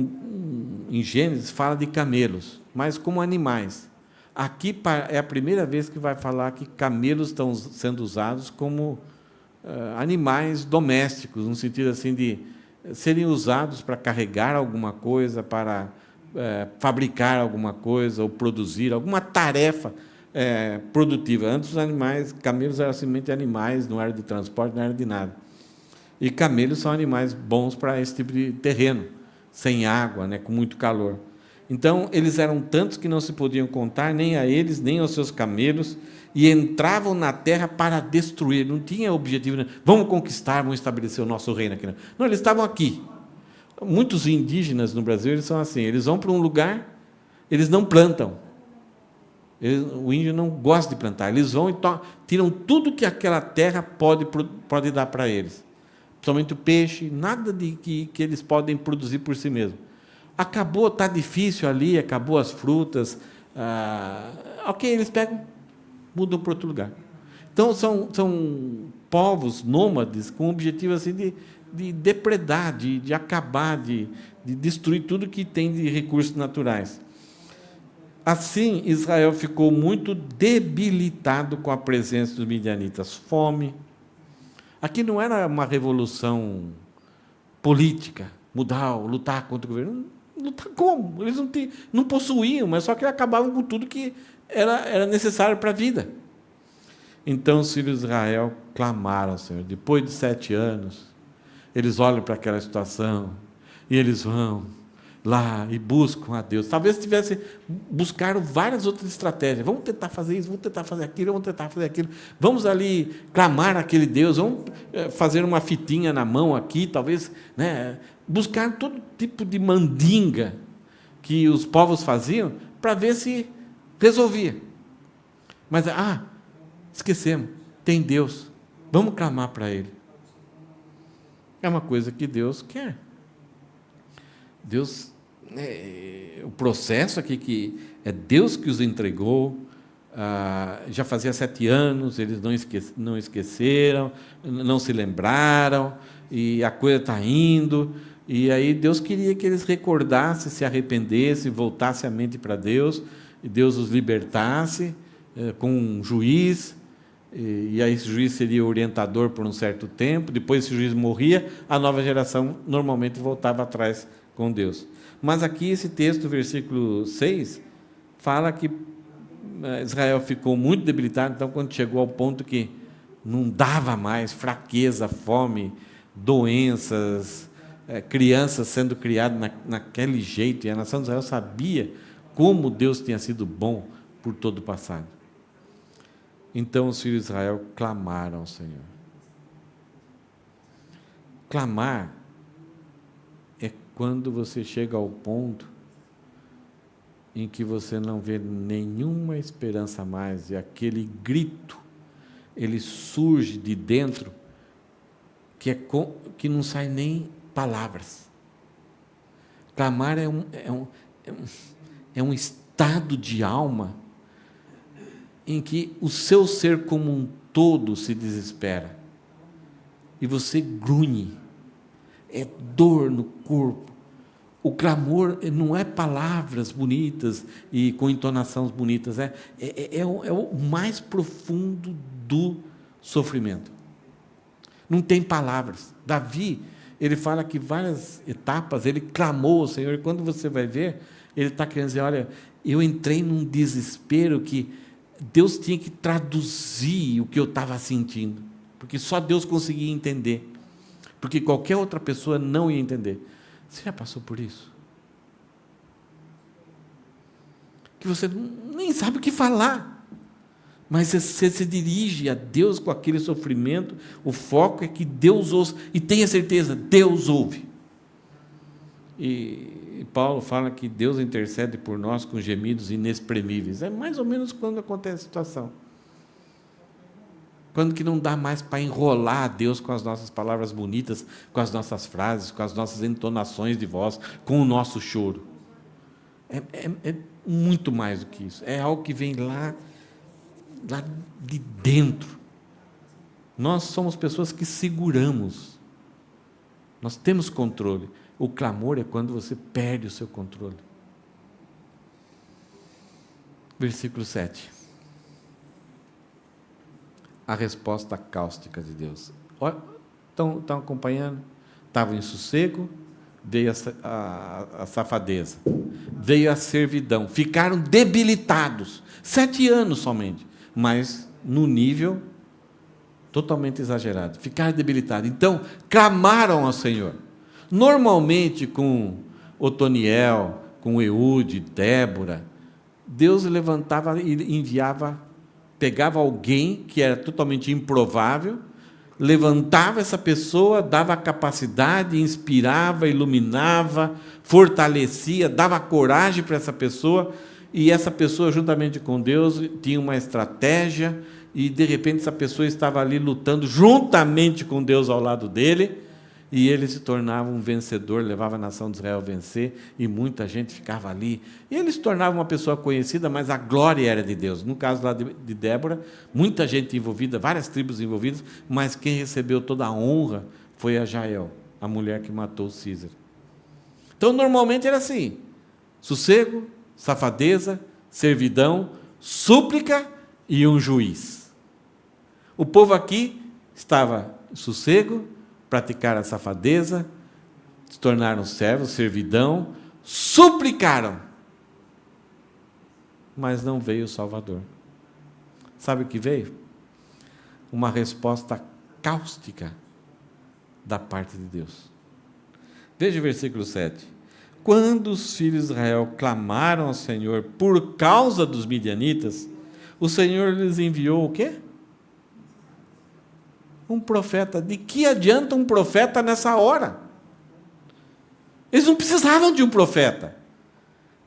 em Gênesis, fala de camelos, mas como animais. Aqui é a primeira vez que vai falar que camelos estão sendo usados como animais domésticos, no sentido assim de serem usados para carregar alguma coisa, para fabricar alguma coisa ou produzir alguma tarefa produtiva. Antes os camelos eram simplesmente animais, não era de transporte, não era de nada. E camelos são animais bons para esse tipo de terreno, sem água, né, com muito calor. Então, eles eram tantos que não se podiam contar, nem a eles, nem aos seus camelos, e entravam na terra para destruir. Não tinha objetivo, vamos conquistar, vamos estabelecer o nosso reino aqui. Não, eles estavam aqui. Muitos indígenas no Brasil, eles são assim, eles vão para um lugar, eles não plantam. O índio não gosta de plantar, eles vão e tiram tudo que aquela terra pode dar para eles. Principalmente o peixe, nada que eles podem produzir por si mesmos. Acabou, está difícil ali, acabou as frutas, ok, eles pegam, mudam para outro lugar. Então, são povos nômades com o objetivo assim, de depredar, de acabar, de destruir tudo que tem de recursos naturais. Assim, Israel ficou muito debilitado com a presença dos midianitas. Fome. Aqui não era uma revolução política, lutar contra o governo. Lutar como? Eles não possuíam, mas só que acabavam com tudo que era necessário para a vida. Então os filhos de Israel clamaram ao Senhor. Depois de 7 anos, eles olham para aquela situação e eles vão lá e buscam a Deus. Talvez buscaram várias outras estratégias. Vamos tentar fazer isso, vamos tentar fazer aquilo, vamos tentar fazer aquilo. Vamos ali clamar aquele Deus, vamos fazer uma fitinha na mão aqui, talvez, né, buscar todo tipo de mandinga que os povos faziam para ver se resolvia. Mas, esquecemos, tem Deus, vamos clamar para Ele. É uma coisa que Deus quer. Deus, o processo aqui que é Deus que os entregou, já fazia 7 anos, eles não esqueceram, não se lembraram, e a coisa está indo, E aí Deus queria que eles recordassem, se arrependessem, voltassem a mente para Deus, e Deus os libertasse com um juiz, e aí esse juiz seria orientador por um certo tempo, depois esse juiz morria, a nova geração normalmente voltava atrás com Deus. Mas aqui esse texto, versículo 6, fala que Israel ficou muito debilitado, então quando chegou ao ponto que não dava mais, fraqueza, fome, doenças, crianças sendo criadas naquele jeito, e a nação de Israel sabia como Deus tinha sido bom por todo o passado. Então os filhos de Israel clamaram ao Senhor. Clamar é quando você chega ao ponto em que você não vê nenhuma esperança mais, e aquele grito, ele surge de dentro, que não sai nem palavras. Clamar é um estado de alma em que o seu ser como um todo se desespera, e você grunhe, é dor no corpo. O clamor não é palavras bonitas e com entonações bonitas, é o mais profundo do sofrimento. Não tem palavras. Davi, ele fala que várias etapas ele clamou ao Senhor, e quando você vai ver, ele está querendo dizer, olha, eu entrei num desespero que Deus tinha que traduzir o que eu estava sentindo, porque só Deus conseguia entender, porque qualquer outra pessoa não ia entender. Você já passou por isso? Que você nem sabe o que falar, mas você se dirige a Deus com aquele sofrimento, o foco é que Deus ouça, e tenha certeza, Deus ouve. E Paulo fala que Deus intercede por nós com gemidos inexprimíveis. É mais ou menos quando acontece a situação. Quando que não dá mais para enrolar a Deus com as nossas palavras bonitas, com as nossas frases, com as nossas entonações de voz, com o nosso choro. É muito mais do que isso. É algo que vem lá de dentro. Nós somos pessoas que seguramos. Nós temos controle. O clamor é quando você perde o seu controle. Versículo 7. A resposta cáustica de Deus. Estão acompanhando? Estavam em sossego, veio a safadeza, veio a servidão, ficaram debilitados, 7 anos somente, mas no nível totalmente exagerado, ficaram debilitados. Então, clamaram ao Senhor. Normalmente, com Otoniel, com Eude, Débora, Deus levantava e enviava, pegava alguém que era totalmente improvável, levantava essa pessoa, dava capacidade, inspirava, iluminava, fortalecia, dava coragem para essa pessoa, e essa pessoa, juntamente com Deus, tinha uma estratégia, e de repente essa pessoa estava ali lutando juntamente com Deus ao lado dele, e ele se tornava um vencedor, levava a nação de Israel a vencer, e muita gente ficava ali, e ele se tornava uma pessoa conhecida, mas a glória era de Deus. No caso lá de Débora, muita gente envolvida, várias tribos envolvidas, mas quem recebeu toda a honra foi a Jael, a mulher que matou Císara. Então normalmente era assim, sossego, safadeza, servidão, súplica e um juiz. O povo aqui estava em sossego, praticaram a safadeza, se tornaram servos, servidão, suplicaram, mas não veio o Salvador. Sabe o que veio? Uma resposta cáustica da parte de Deus. Veja o versículo 7. Quando os filhos de Israel clamaram ao Senhor por causa dos midianitas, o Senhor lhes enviou o quê? Um profeta. De que adianta um profeta nessa hora? Eles não precisavam de um profeta.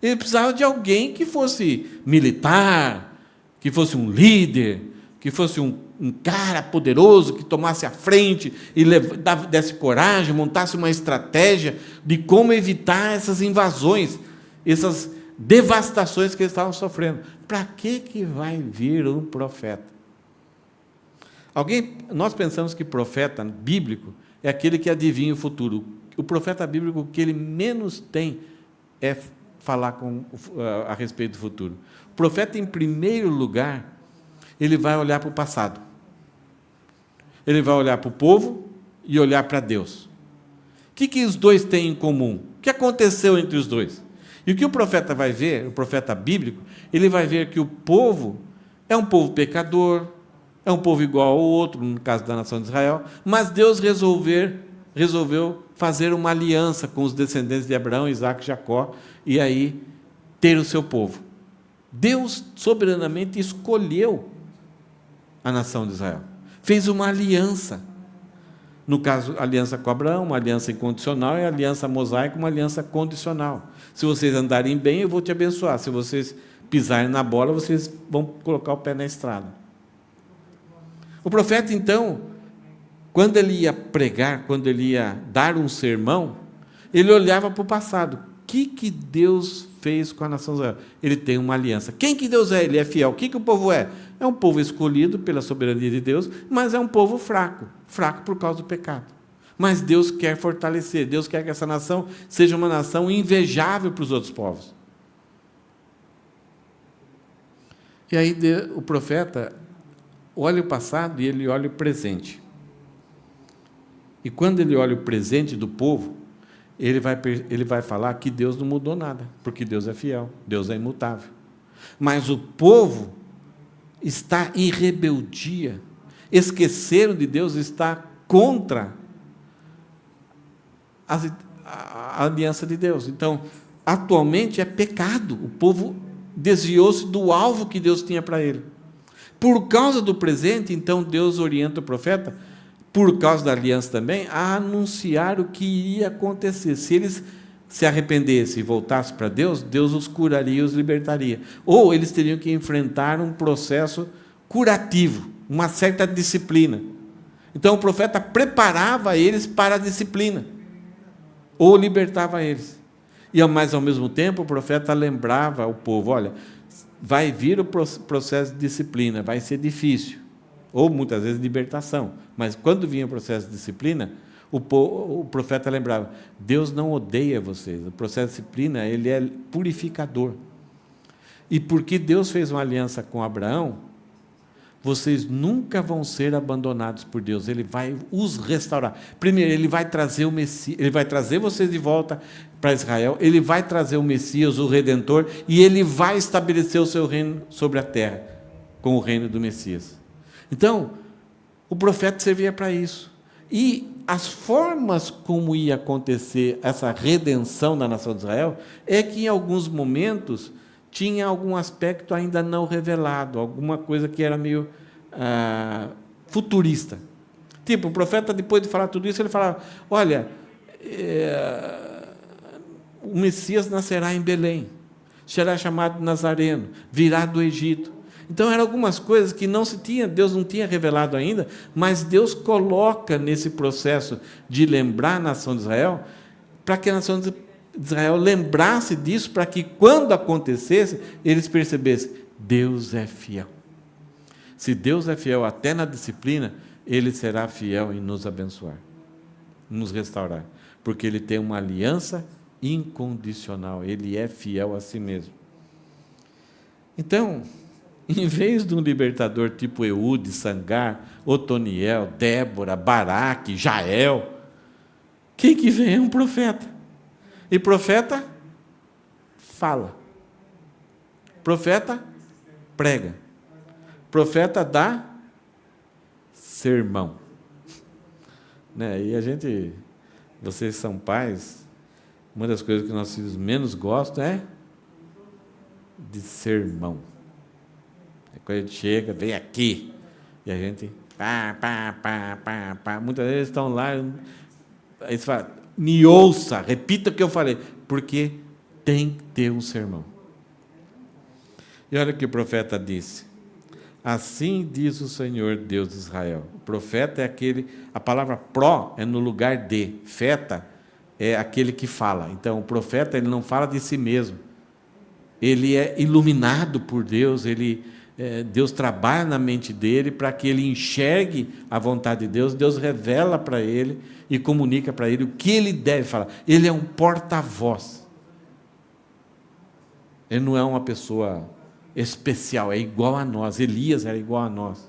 Eles precisavam de alguém que fosse militar, que fosse um líder, que fosse um cara poderoso, que tomasse a frente e desse coragem, montasse uma estratégia de como evitar essas invasões, essas devastações que eles estavam sofrendo. Para que vai vir um profeta? Nós pensamos que profeta bíblico é aquele que adivinha o futuro. O profeta bíblico, o que ele menos tem é falar a respeito do futuro. O profeta, em primeiro lugar, ele vai olhar para o passado. Ele vai olhar para o povo e olhar para Deus. O que os dois têm em comum? O que aconteceu entre os dois? E o que o profeta vai ver, o profeta bíblico, ele vai ver que o povo é um povo pecador, é um povo igual ao outro, no caso da nação de Israel, mas Deus resolveu fazer uma aliança com os descendentes de Abraão, Isaac e Jacó, e aí ter o seu povo. Deus soberanamente escolheu a nação de Israel, fez uma aliança. No caso, aliança com Abraão, uma aliança incondicional, e a aliança mosaica, uma aliança condicional. Se vocês andarem bem, eu vou te abençoar. Se vocês pisarem na bola, vocês vão colocar o pé na estrada. O profeta, então, quando ele ia pregar, quando ele ia dar um sermão, ele olhava para o passado. O que Deus fez com a nação de Israel? Ele tem uma aliança. Quem que Deus é? Ele é fiel. O que o povo é? É um povo escolhido pela soberania de Deus, mas é um povo fraco por causa do pecado. Mas Deus quer fortalecer, Deus quer que essa nação seja uma nação invejável para os outros povos. E aí o profeta olha o passado e ele olha o presente. E quando ele olha o presente do povo, ele vai falar que Deus não mudou nada, porque Deus é fiel, Deus é imutável. Mas o povo está em rebeldia, esqueceram de Deus, está contra a aliança de Deus. Então, atualmente é pecado, o povo desviou-se do alvo que Deus tinha para ele. Por causa do presente, então, Deus orienta o profeta, por causa da aliança também, a anunciar o que iria acontecer. Se eles se arrependessem e voltassem para Deus, Deus os curaria e os libertaria. Ou eles teriam que enfrentar um processo curativo, uma certa disciplina. Então o profeta preparava eles para a disciplina, ou libertava eles. Mas ao mesmo tempo o profeta lembrava o povo: olha, vai vir o processo de disciplina, vai ser difícil, ou muitas vezes libertação, mas quando vinha o processo de disciplina, o profeta lembrava: Deus não odeia vocês, o processo de disciplina ele é purificador. E porque Deus fez uma aliança com Abraão, vocês nunca vão ser abandonados por Deus, Ele vai os restaurar. Primeiro, Ele vai trazer o Messias, Ele vai trazer vocês de volta para Israel, Ele vai trazer o Messias, o Redentor, e Ele vai estabelecer o seu reino sobre a terra, com o reino do Messias. Então, o profeta servia para isso. E as formas como ia acontecer essa redenção da nação de Israel, é que em alguns momentos tinha algum aspecto ainda não revelado, alguma coisa que era meio futurista. Tipo, o profeta, depois de falar tudo isso, ele falava: olha, o Messias nascerá em Belém, será chamado Nazareno, virá do Egito. Então, eram algumas coisas que Deus não tinha revelado ainda, mas Deus coloca nesse processo de lembrar a nação de Israel, para que a nação de Israel lembrasse disso, para que quando acontecesse, eles percebessem: Deus é fiel. Se Deus é fiel até na disciplina, Ele será fiel em nos abençoar, nos restaurar, porque Ele tem uma aliança incondicional, Ele é fiel a si mesmo. Então, em vez de um libertador tipo Eude, Sangar, Otoniel, Débora, Baraque, Jael, quem que vem é um profeta. E profeta fala, profeta prega, profeta dá sermão. Né? E vocês são pais, uma das coisas que nossos filhos menos gostam é de sermão. Quando a gente chega, vem aqui, e a gente muitas vezes estão lá, aí eles falam: me ouça, repita o que eu falei, porque tem que ter um sermão. E olha o que o profeta disse: assim diz o Senhor Deus de Israel. O profeta é a palavra pró é no lugar de, feta é aquele que fala. Então o profeta, ele não fala de si mesmo, ele é iluminado por Deus, ele Deus trabalha na mente dele para que ele enxergue a vontade de Deus, Deus revela para ele e comunica para ele o que ele deve falar. Ele é um porta-voz. Ele não é uma pessoa especial, é igual a nós. Elias era igual a nós,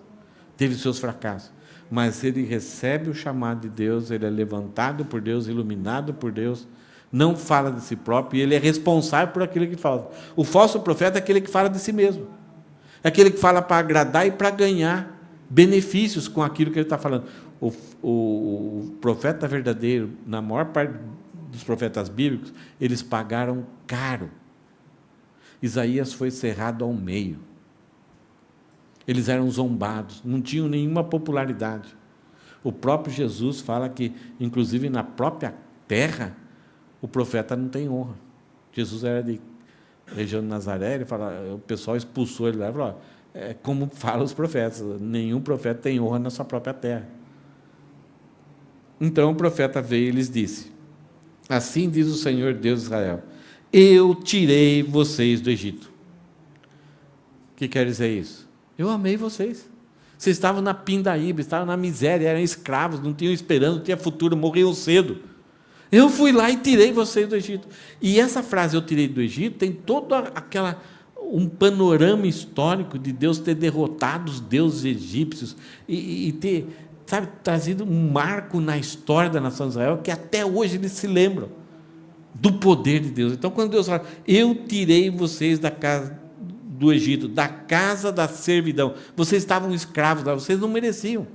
teve seus fracassos, mas ele recebe o chamado de Deus, ele é levantado por Deus, iluminado por Deus, não fala de si próprio, e ele é responsável por aquilo que fala. O falso profeta é aquele que fala de si mesmo, é aquele que fala para agradar e para ganhar benefícios com aquilo que ele está falando. O profeta verdadeiro, na maior parte dos profetas bíblicos, eles pagaram caro. Isaías foi cerrado ao meio. Eles eram zombados, não tinham nenhuma popularidade. O próprio Jesus fala que, inclusive na própria terra, o profeta não tem honra. Jesus era de região de Nazaré, ele fala, o pessoal expulsou ele lá e falou, é como falam os profetas, nenhum profeta tem honra na sua própria terra. Então o profeta veio e lhes disse, assim diz o Senhor Deus de Israel, eu tirei vocês do Egito. O que quer dizer isso? Eu amei vocês. Vocês estavam na pindaíba, estavam na miséria, eram escravos, não tinham esperança, não tinha futuro, morriam cedo. Eu fui lá e tirei vocês do Egito. E essa frase, eu tirei do Egito, tem todo um panorama histórico de Deus ter derrotado os deuses egípcios e ter, sabe, trazido um marco na história da nação de Israel, que até hoje eles se lembram do poder de Deus. Então, quando Deus fala, eu tirei vocês da casa do Egito, da casa da servidão, vocês estavam escravos lá, vocês não mereciam,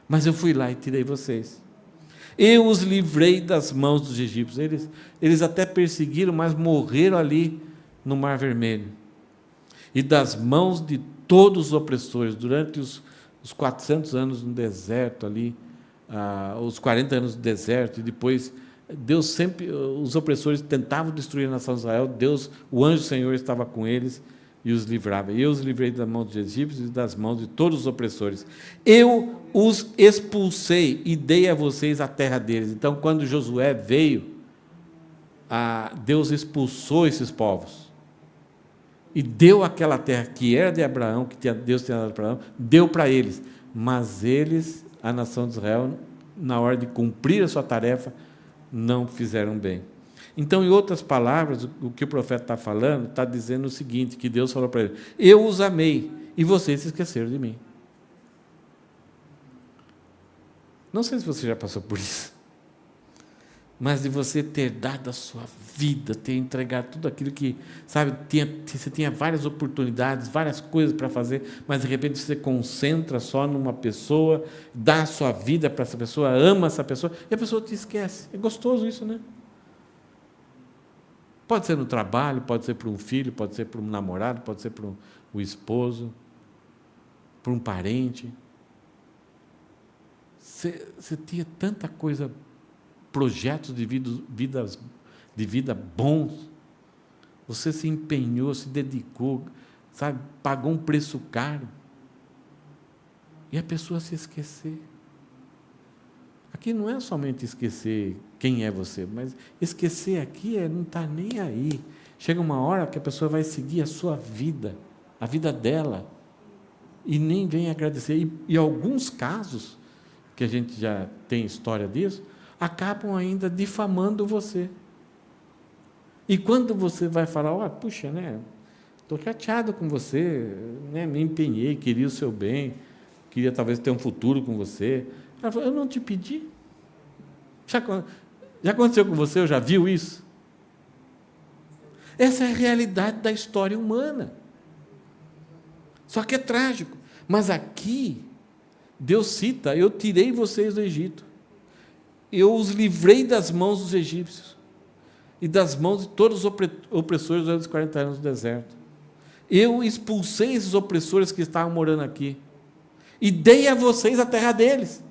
mas eu fui lá e tirei vocês. Eu os livrei das mãos dos egípcios. Eles até perseguiram, mas morreram ali no Mar Vermelho. E das mãos de todos os opressores, durante os 400 anos no deserto ali, os 40 anos no deserto, e depois Deus sempre, os opressores tentavam destruir a nação de Israel, Deus, o anjo do Senhor estava com eles e os livrava. Eu os livrei da mão dos egípcios e das mãos de todos os opressores. Eu os expulsei e dei a vocês a terra deles. Então, quando Josué veio, Deus expulsou esses povos e deu aquela terra que era de Abraão, que Deus tinha dado para Abraão, deu para eles. Mas eles, a nação de Israel, na hora de cumprir a sua tarefa, não fizeram bem. Então, em outras palavras, o que o profeta está falando, está dizendo o seguinte, que Deus falou para ele, eu os amei, e vocês se esqueceram de mim. Não sei se você já passou por isso, mas de você ter dado a sua vida, ter entregado tudo aquilo que, sabe, você tinha várias oportunidades, várias coisas para fazer, mas de repente você concentra só numa pessoa, dá a sua vida para essa pessoa, ama essa pessoa, e a pessoa te esquece. É gostoso isso, né? Pode ser no trabalho, pode ser para um filho, pode ser para um namorado, pode ser para um esposo, para um parente. Você tinha tanta coisa, projetos de vida bons, você se empenhou, se dedicou, sabe, pagou um preço caro, e a pessoa se esquecer. Aqui não é somente esquecer quem é você, mas esquecer aqui é não estar nem aí. Chega uma hora que a pessoa vai seguir a sua vida, a vida dela, e nem vem agradecer. E alguns casos, que a gente já tem história disso, acabam ainda difamando você. E quando você vai falar, puxa, né, estou chateado com você, né, me empenhei, queria o seu bem, queria talvez ter um futuro com você. Ela falou, eu não te pedi. Já aconteceu com você? Eu já viu isso? Essa é a realidade da história humana. Só que é trágico. Mas aqui, Deus cita, eu tirei vocês do Egito. Eu os livrei das mãos dos egípcios e das mãos de todos os opressores durante os 40 anos do deserto. Eu expulsei esses opressores que estavam morando aqui e dei a vocês a terra deles.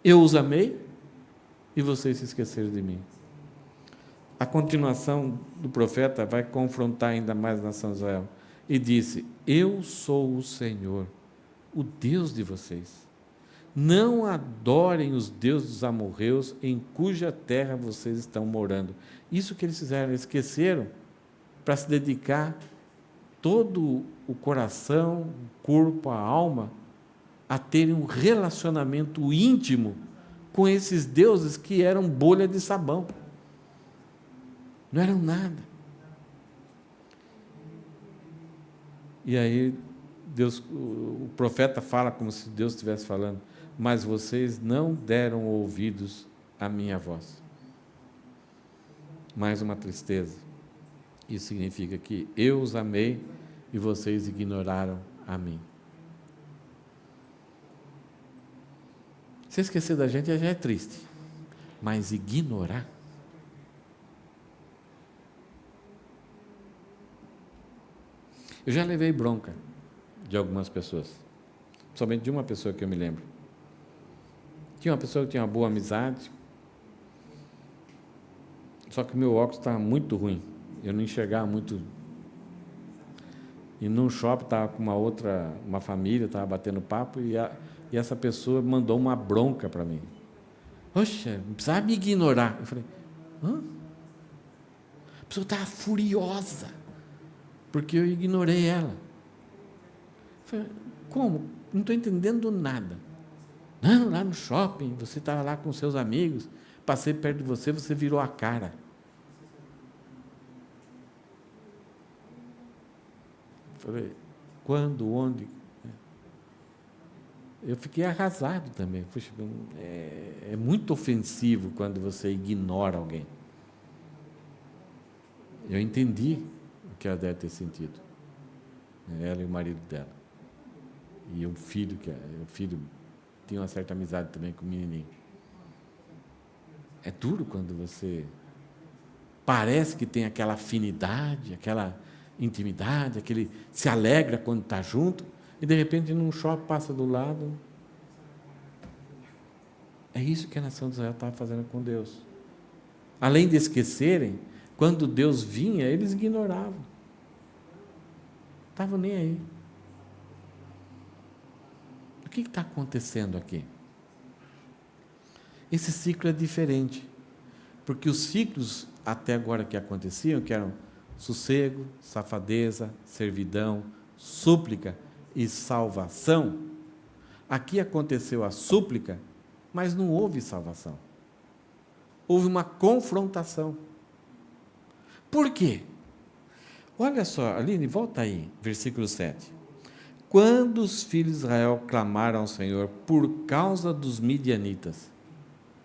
Eu os amei e vocês se esqueceram de mim. A continuação do profeta vai confrontar ainda mais a nação de Israel. E disse, eu sou o Senhor, o Deus de vocês. Não adorem os deuses dos amorreus, em cuja terra vocês estão morando. Isso que eles fizeram, eles esqueceram para se dedicar todo o coração, o corpo, a alma, a terem um relacionamento íntimo com esses deuses que eram bolha de sabão. Não eram nada. E aí o profeta fala como se Deus estivesse falando: mas vocês não deram ouvidos à minha voz. Mais uma tristeza. Isso significa que eu os amei e vocês ignoraram a mim. Se esquecer da gente já é triste, mas ignorar. Eu já levei bronca de algumas pessoas, principalmente de uma pessoa que eu me lembro. Tinha uma pessoa que tinha uma boa amizade, só que o meu óculos estava muito ruim, eu não enxergava muito. E num shopping estava com uma família, estava batendo papo, e essa pessoa mandou uma bronca para mim. Poxa, não precisava me ignorar. Eu falei, hã? A pessoa estava furiosa, porque eu ignorei ela. Eu falei, como? Não estou entendendo nada. Não, lá no shopping, você estava lá com seus amigos, passei perto de você, você virou a cara. Eu falei, quando, onde? Eu fiquei arrasado também. Puxa, é muito ofensivo quando você ignora alguém. Eu entendi o que ela deve ter sentido. Ela e o marido dela. E o filho tinha uma certa amizade também com o menininho. É duro quando você parece que tem aquela afinidade, aquela intimidade, se alegra quando está junto, e de repente num shopping passa do lado. É isso que a nação de Israel estava fazendo com Deus. Além de esquecerem, quando Deus vinha, eles ignoravam. Estavam nem aí. O que está acontecendo aqui? Esse ciclo é diferente, porque os ciclos até agora que aconteciam, que eram sossego, safadeza, servidão, súplica e salvação, aqui aconteceu a súplica, mas não houve salvação. Houve uma confrontação. Por quê? Olha só, Aline, volta aí, versículo 7. Quando os filhos de Israel clamaram ao Senhor por causa dos midianitas,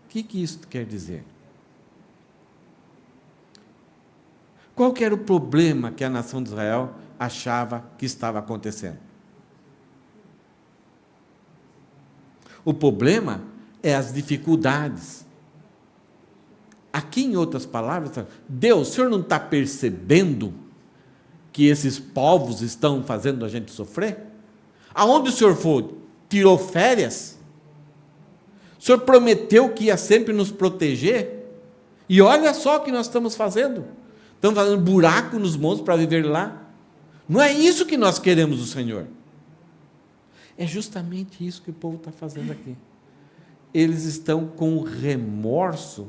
o que isso quer dizer? Qual que era o problema que a nação de Israel achava que estava acontecendo? O problema é as dificuldades. Aqui, em outras palavras, Deus, o Senhor não está percebendo que esses povos estão fazendo a gente sofrer? Aonde o Senhor foi? Tirou férias? O Senhor prometeu que ia sempre nos proteger? E olha só o que nós estamos fazendo. Estamos fazendo buraco nos montes para viver lá. Não é isso que nós queremos do Senhor. É justamente isso que o povo está fazendo aqui. Eles estão com remorso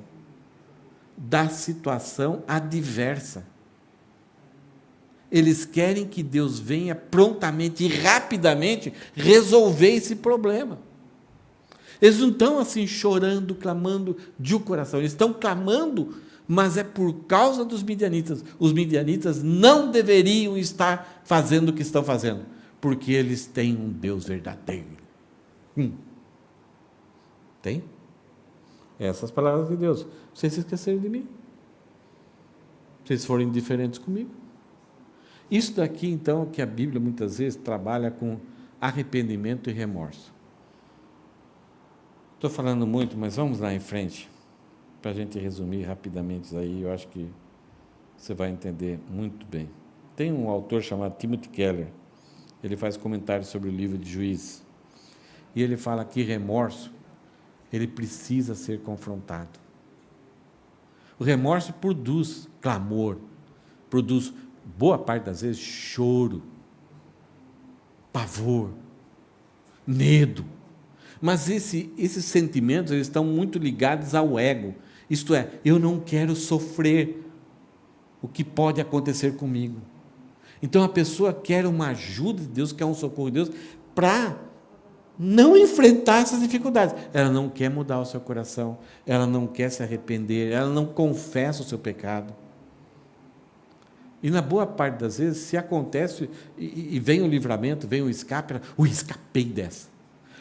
da situação adversa. Eles querem que Deus venha prontamente e rapidamente resolver esse problema. Eles não estão assim chorando, clamando de um coração. Eles estão clamando, mas é por causa dos midianitas. Os midianitas não deveriam estar fazendo o que estão fazendo, porque eles têm um Deus verdadeiro. Tem? Essas palavras de Deus. Vocês se esqueceram de mim. Vocês foram indiferentes comigo. Isso daqui, então, que a Bíblia muitas vezes trabalha com arrependimento e remorso. Estou falando muito, mas vamos lá em frente, para a gente resumir rapidamente isso aí, eu acho que você vai entender muito bem. Tem um autor chamado Timothy Keller, ele faz comentários sobre o livro de Juízes, e ele fala que remorso, ele precisa ser confrontado. O remorso produz clamor, produz, boa parte das vezes, choro, pavor, medo. Mas esses sentimentos, eles estão muito ligados ao ego. Isto é, eu não quero sofrer o que pode acontecer comigo. Então a pessoa quer uma ajuda de Deus, quer um socorro de Deus, para não enfrentar essas dificuldades. Ela não quer mudar o seu coração, ela não quer se arrepender, ela não confessa o seu pecado. E na boa parte das vezes, se acontece, e vem o livramento, vem o escape, escapei dessa.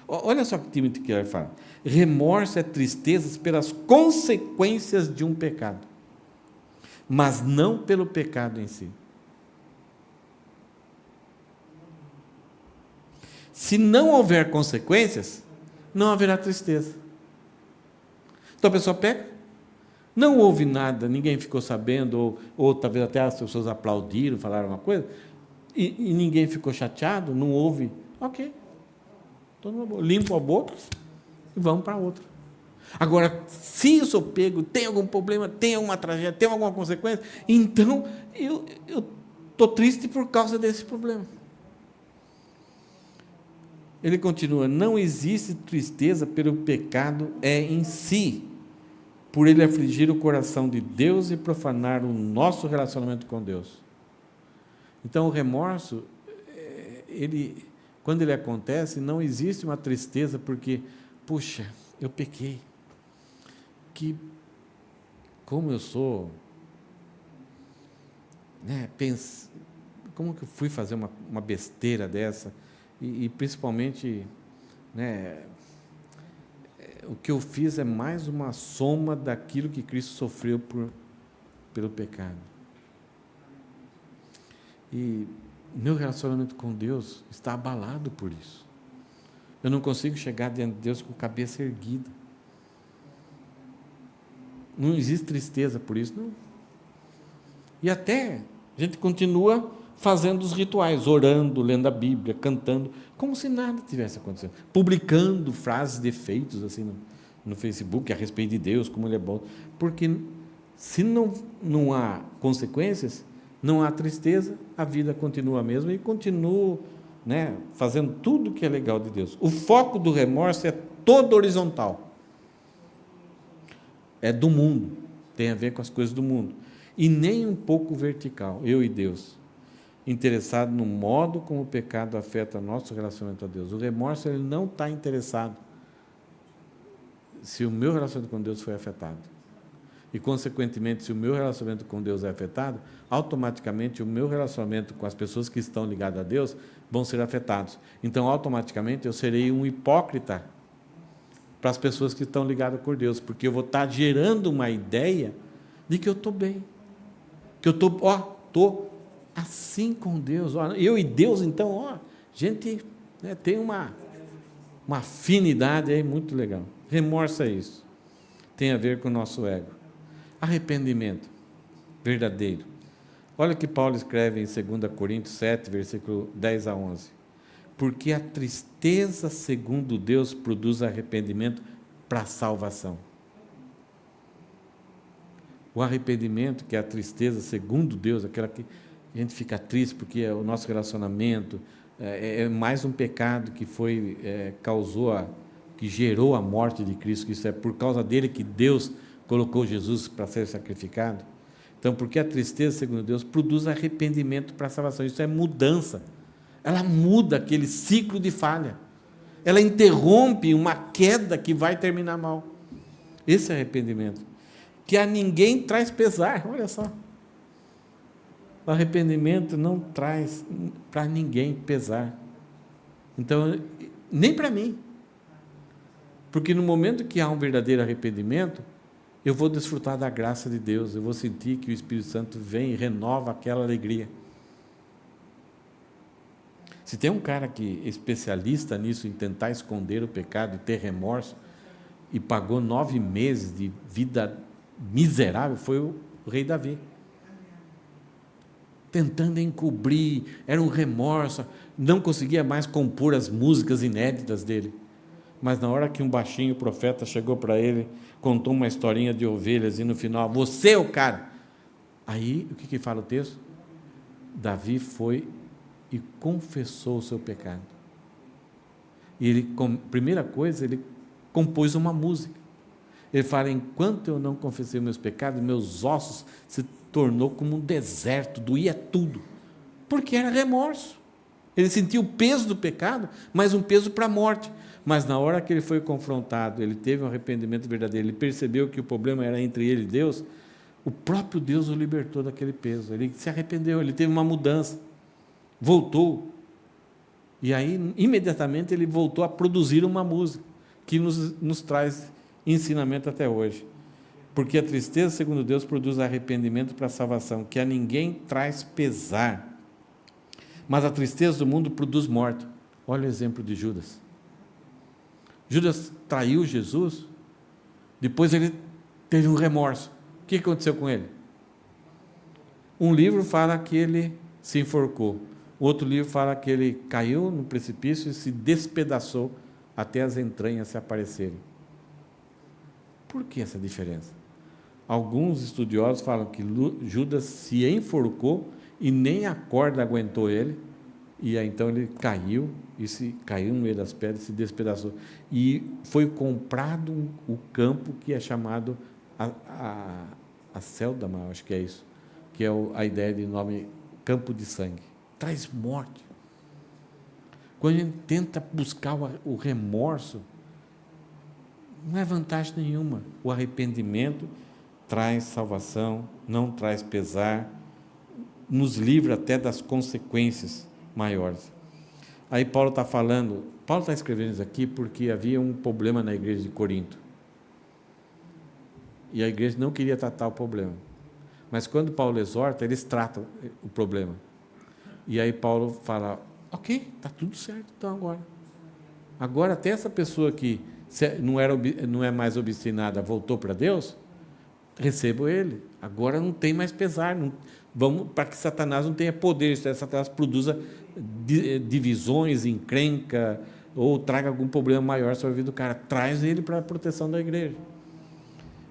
Olha só o que Timothy Keller fala. Remorso é tristeza pelas consequências de um pecado, mas não pelo pecado em si. Se não houver consequências, não haverá tristeza. Então a pessoa peca, não houve nada, ninguém ficou sabendo, ou talvez até as pessoas aplaudiram, falaram uma coisa, e ninguém ficou chateado, não houve, ok, limpo a boca e vamos para outra. Agora, se eu sou pego, tem algum problema, tem alguma tragédia, tem alguma consequência, então eu estou triste por causa desse problema. Ele continua, não existe tristeza pelo pecado em si, por ele afligir o coração de Deus e profanar o nosso relacionamento com Deus. Então, o remorso, quando ele acontece, não existe uma tristeza porque, puxa, eu pequei, como eu sou, como que eu fui fazer uma besteira dessa, e principalmente, o que eu fiz é mais uma soma daquilo que Cristo sofreu pelo pecado. E meu relacionamento com Deus está abalado por isso. Eu não consigo chegar diante de Deus com a cabeça erguida. Não existe tristeza por isso, não. E até a gente continua fazendo os rituais, orando, lendo a Bíblia, cantando, como se nada tivesse acontecendo, publicando frases de efeitos assim no Facebook a respeito de Deus, como Ele é bom, porque se não há consequências, não há tristeza, a vida continua a mesma e continua, fazendo tudo que é legal de Deus. O foco do remorso é todo horizontal, é do mundo, tem a ver com as coisas do mundo, e nem um pouco vertical, eu e Deus, interessado no modo como o pecado afeta nosso relacionamento a Deus. O remorso, ele não está interessado se o meu relacionamento com Deus foi afetado. E, consequentemente, se o meu relacionamento com Deus é afetado, automaticamente o meu relacionamento com as pessoas que estão ligadas a Deus vão ser afetados. Então, automaticamente, eu serei um hipócrita para as pessoas que estão ligadas com Deus, porque eu vou estar gerando uma ideia de que eu estou bem, que eu estou assim com Deus, eu e Deus, então, a gente tem uma afinidade aí muito legal. Remorso é isso, tem a ver com o nosso ego. Arrependimento verdadeiro. Olha o que Paulo escreve em 2 Coríntios 7, versículo 10 a 11. Porque a tristeza segundo Deus produz arrependimento para a salvação. O arrependimento, que é a tristeza segundo Deus, aquela que a gente fica triste porque o nosso relacionamento é mais um pecado que que gerou a morte de Cristo, que isso é por causa dele que Deus colocou Jesus para ser sacrificado. Então, porque a tristeza, segundo Deus, produz arrependimento para a salvação. Isso é mudança. Ela muda aquele ciclo de falha. Ela interrompe uma queda que vai terminar mal. Esse é arrependimento. Que a ninguém traz pesar, olha só. O arrependimento não traz para ninguém pesar. Então, nem para mim. Porque no momento que há um verdadeiro arrependimento, eu vou desfrutar da graça de Deus, eu vou sentir que o Espírito Santo vem e renova aquela alegria. Se tem um cara que é especialista nisso, em tentar esconder o pecado e ter remorso, e pagou 9 meses de vida miserável, foi o rei Davi. Tentando encobrir, era um remorso, não conseguia mais compor as músicas inéditas dele. Mas na hora que um baixinho profeta chegou para ele, contou uma historinha de ovelhas, e no final, você é o cara. Aí, o que fala o texto? Davi foi e confessou o seu pecado. E ele, primeira coisa, ele compôs uma música. Ele fala, enquanto eu não confessei meus pecados, meus ossos se tornou como um deserto, doía tudo. Porque era remorso. Ele sentia o peso do pecado, mas um peso para a morte. Mas na hora que ele foi confrontado, ele teve um arrependimento verdadeiro, ele percebeu que o problema era entre ele e Deus, o próprio Deus o libertou daquele peso. Ele se arrependeu, ele teve uma mudança, voltou. E aí, imediatamente, ele voltou a produzir uma música, que nos traz ensinamento até hoje. Porque a tristeza, segundo Deus, produz arrependimento para a salvação, que a ninguém traz pesar. Mas a tristeza do mundo produz morte. Olha o exemplo de Judas. Judas traiu Jesus, depois ele teve um remorso. O que aconteceu com ele? Um livro fala que ele se enforcou. O outro livro fala que ele caiu no precipício e se despedaçou até as entranhas se aparecerem. Por que essa diferença? Alguns estudiosos falam que Judas se enforcou e nem a corda aguentou ele, e aí, então ele caiu no meio das pedras e se despedaçou. E foi comprado o campo que é chamado a Céldama, acho que é isso, que é a ideia de nome campo de sangue. Traz morte. Quando a gente tenta buscar o remorso, não é vantagem nenhuma. O arrependimento traz salvação, não traz pesar, nos livra até das consequências maiores. Aí Paulo está escrevendo isso aqui porque havia um problema na igreja de Corinto. E a igreja não queria tratar o problema. Mas quando Paulo exorta, eles tratam o problema. E aí Paulo fala, ok, está tudo certo então agora. Agora até essa pessoa que não é mais obstinada, voltou para Deus, recebo ele. Agora não tem mais pesar. Vamos para que Satanás não tenha poder. Satanás produza divisões, encrenca, ou traga algum problema maior sobre a vida do cara. Traz ele para a proteção da igreja.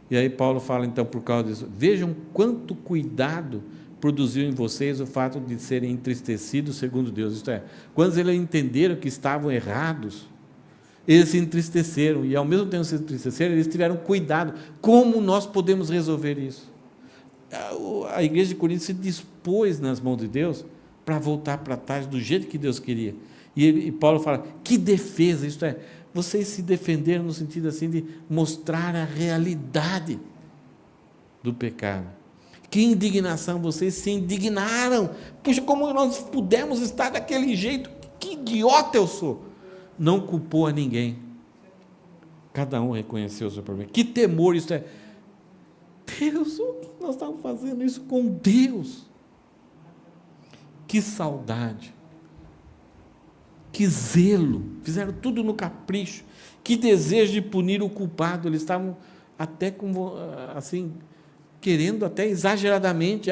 E aí Paulo fala então por causa disso, vejam quanto cuidado produziu em vocês o fato de serem entristecidos segundo Deus. Isto é, quando eles entenderam que estavam errados, eles se entristeceram, e ao mesmo tempo se entristeceram, eles tiveram cuidado. Como nós podemos resolver isso? A igreja de Corinto se dispôs nas mãos de Deus para voltar para trás do jeito que Deus queria. E Paulo fala, que defesa, isto é, vocês se defenderam no sentido assim de mostrar a realidade do pecado. Que indignação, vocês se indignaram. Puxa, como nós pudemos estar daquele jeito? Que idiota eu sou. Não culpou a ninguém. Cada um reconheceu o seu problema. Que temor isso é. Deus, nós estávamos fazendo isso com Deus. Que saudade. Que zelo. Fizeram tudo no capricho. Que desejo de punir o culpado. Eles estavam até assim, querendo até exageradamente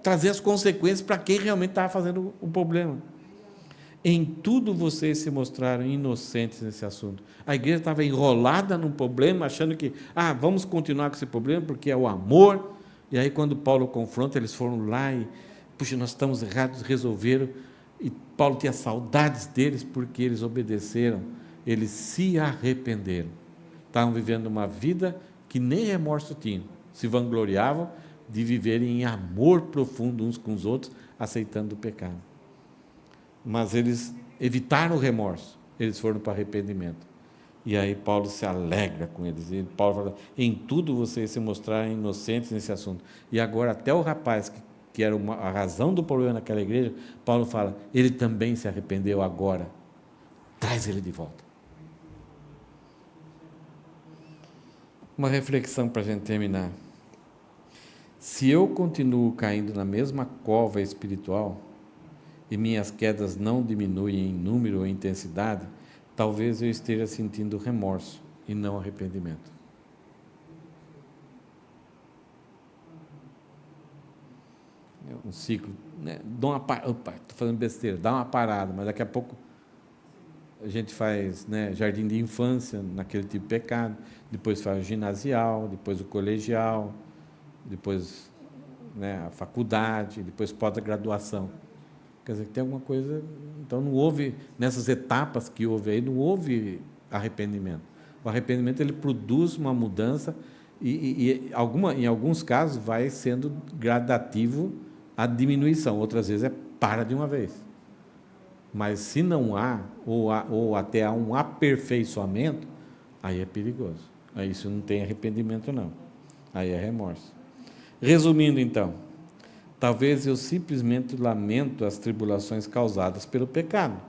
trazer as consequências para quem realmente estava fazendo o problema. Em tudo vocês se mostraram inocentes nesse assunto. A igreja estava enrolada num problema, achando que, vamos continuar com esse problema, porque é o amor. E aí, quando Paulo confronta, eles foram lá e, puxa, nós estamos errados, resolveram. E Paulo tinha saudades deles, porque eles obedeceram, eles se arrependeram. Estavam vivendo uma vida que nem remorso tinham. Se vangloriavam de viverem em amor profundo uns com os outros, aceitando o pecado. Mas eles evitaram o remorso, eles foram para o arrependimento. E aí Paulo se alegra com eles. E Paulo fala, em tudo vocês se mostraram inocentes nesse assunto. E agora até o rapaz, que era a razão do problema naquela igreja, Paulo fala, ele também se arrependeu agora. Traz ele de volta. Uma reflexão para a gente terminar. Se eu continuo caindo na mesma cova espiritual, e minhas quedas não diminuem em número ou intensidade, talvez eu esteja sentindo remorso e não arrependimento. É um ciclo, né? Estou fazendo besteira, dá uma parada, mas daqui a pouco a gente faz, né, jardim de infância, naquele tipo de pecado, depois faz o ginasial, depois o colegial, depois, né, a faculdade, depois pós-graduação. Quer dizer, que tem alguma coisa. Então, não houve, nessas etapas que houve aí, não houve arrependimento. O arrependimento, ele produz uma mudança e em alguns casos, vai sendo gradativo a diminuição, outras vezes para de uma vez. Mas se não há, ou até há um aperfeiçoamento, aí é perigoso. Aí isso não tem arrependimento, não. Aí é remorso. Resumindo, então, talvez eu simplesmente lamento as tribulações causadas pelo pecado,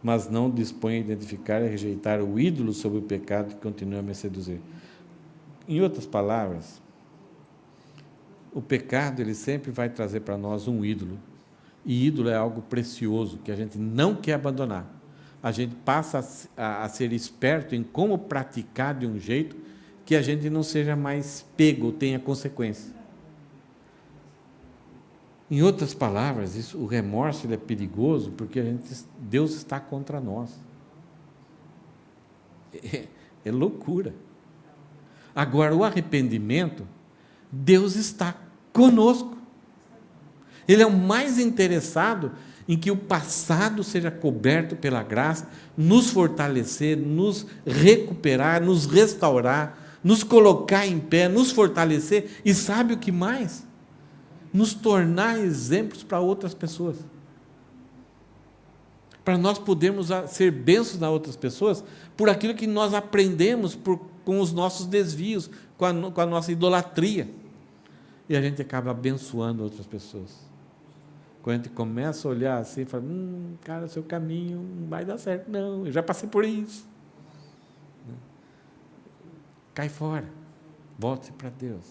mas não disponho a identificar e rejeitar o ídolo sobre o pecado que continua a me seduzir. Em outras palavras, o pecado ele sempre vai trazer para nós um ídolo. E ídolo é algo precioso que a gente não quer abandonar. A gente passa a ser esperto em como praticar de um jeito que a gente não seja mais pego ou tenha consequência. Em outras palavras, o remorso ele é perigoso porque Deus está contra nós. É loucura. Agora, o arrependimento, Deus está conosco. Ele é o mais interessado em que o passado seja coberto pela graça, nos fortalecer, nos recuperar, nos restaurar, nos colocar em pé, nos fortalecer e sabe o que mais? Nos tornar exemplos para outras pessoas. Para nós podermos ser bênçãos nas outras pessoas por aquilo que nós aprendemos com os nossos desvios, com a nossa idolatria. E a gente acaba abençoando outras pessoas. Quando a gente começa a olhar assim, fala, cara, seu caminho não vai dar certo, não, eu já passei por isso. Cai fora, volte para Deus.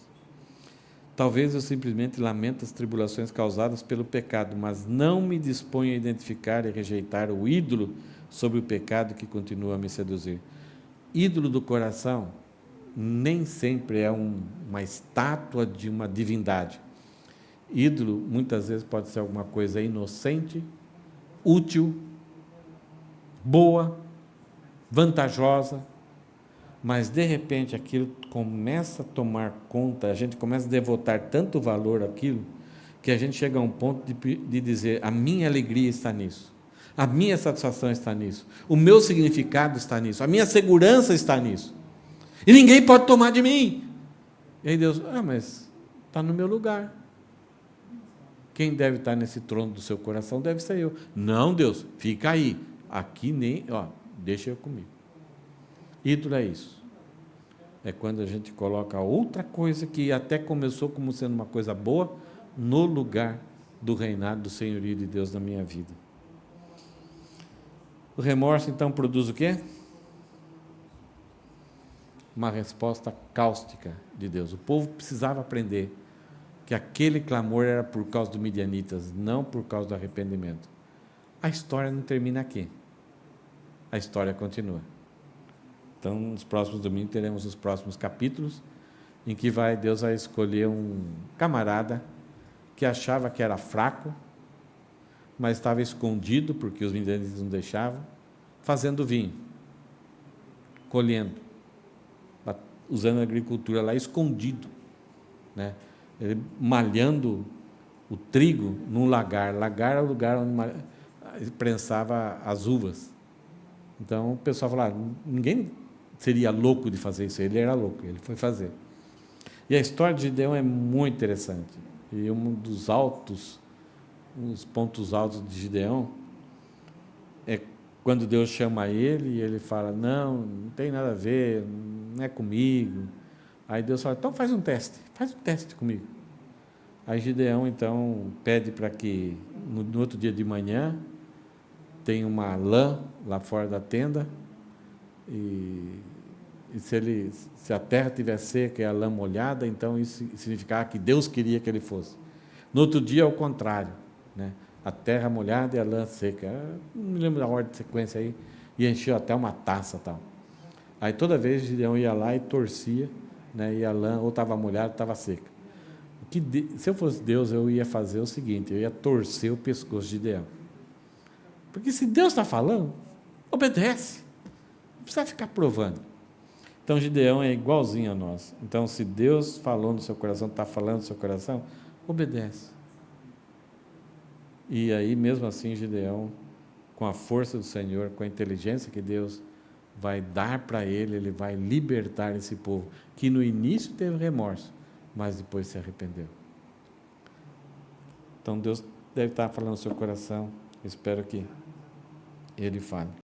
Talvez eu simplesmente lamento as tribulações causadas pelo pecado, mas não me disponho a identificar e rejeitar o ídolo sobre o pecado que continua a me seduzir. Ídolo do coração nem sempre é uma estátua de uma divindade. Ídolo, muitas vezes, pode ser alguma coisa inocente, útil, boa, vantajosa, mas, de repente, aquilo começa a tomar conta, a gente começa a devotar tanto valor àquilo, que a gente chega a um ponto de dizer, a minha alegria está nisso, a minha satisfação está nisso, o meu significado está nisso, a minha segurança está nisso, e ninguém pode tomar de mim. E aí Deus, mas está no meu lugar. Quem deve estar nesse trono do seu coração deve ser eu. Não, Deus, fica aí. Aqui nem, deixa eu comigo. Ídolo é isso. É quando a gente coloca outra coisa que até começou como sendo uma coisa boa, no lugar do reinado, do senhorio de Deus na minha vida. O remorso, então, produz o quê? Uma resposta cáustica de Deus. O povo precisava aprender que aquele clamor era por causa dos midianitas, não por causa do arrependimento. A história não termina aqui. A história continua. Então, nos próximos domingos, teremos os próximos capítulos, em que Deus vai escolher um camarada que achava que era fraco, mas estava escondido, porque os midianitas não deixavam, fazendo vinho, colhendo, usando a agricultura lá escondido, né? Ele malhando o trigo num lagar. Lagar é o lugar onde prensava as uvas. Então o pessoal falava, ninguém seria louco de fazer isso. Ele era louco, ele foi fazer. E a história de Gideão é muito interessante. E os pontos altos de Gideão é quando Deus chama ele e ele fala, não tem nada a ver, não é comigo. Aí Deus fala, então faz um teste comigo. Aí Gideão, então, pede para que, no outro dia de manhã, tenha uma lã lá fora da tenda, e se a terra estiver seca e a lã molhada, então isso significava que Deus queria que ele fosse. No outro dia, ao contrário, né? A terra molhada e a lã seca. Não me lembro da ordem de sequência aí, e encheu até uma taça tal. Aí toda vez Gideão ia lá e torcia, né, e a lã ou estava molhada ou estava seca. Se eu fosse Deus, eu ia fazer o seguinte, eu ia torcer o pescoço de Gideão. Porque se Deus está falando, obedece. Não precisa ficar provando. Então Gideão é igualzinho a nós. Então, se Deus falou no seu coração, está falando no seu coração, obedece. E aí, mesmo assim, Gideão, com a força do Senhor, com a inteligência que Deus vai dar para ele vai libertar esse povo, que no início teve remorso, mas depois se arrependeu. Então Deus deve estar falando no seu coração. Espero que Ele fale.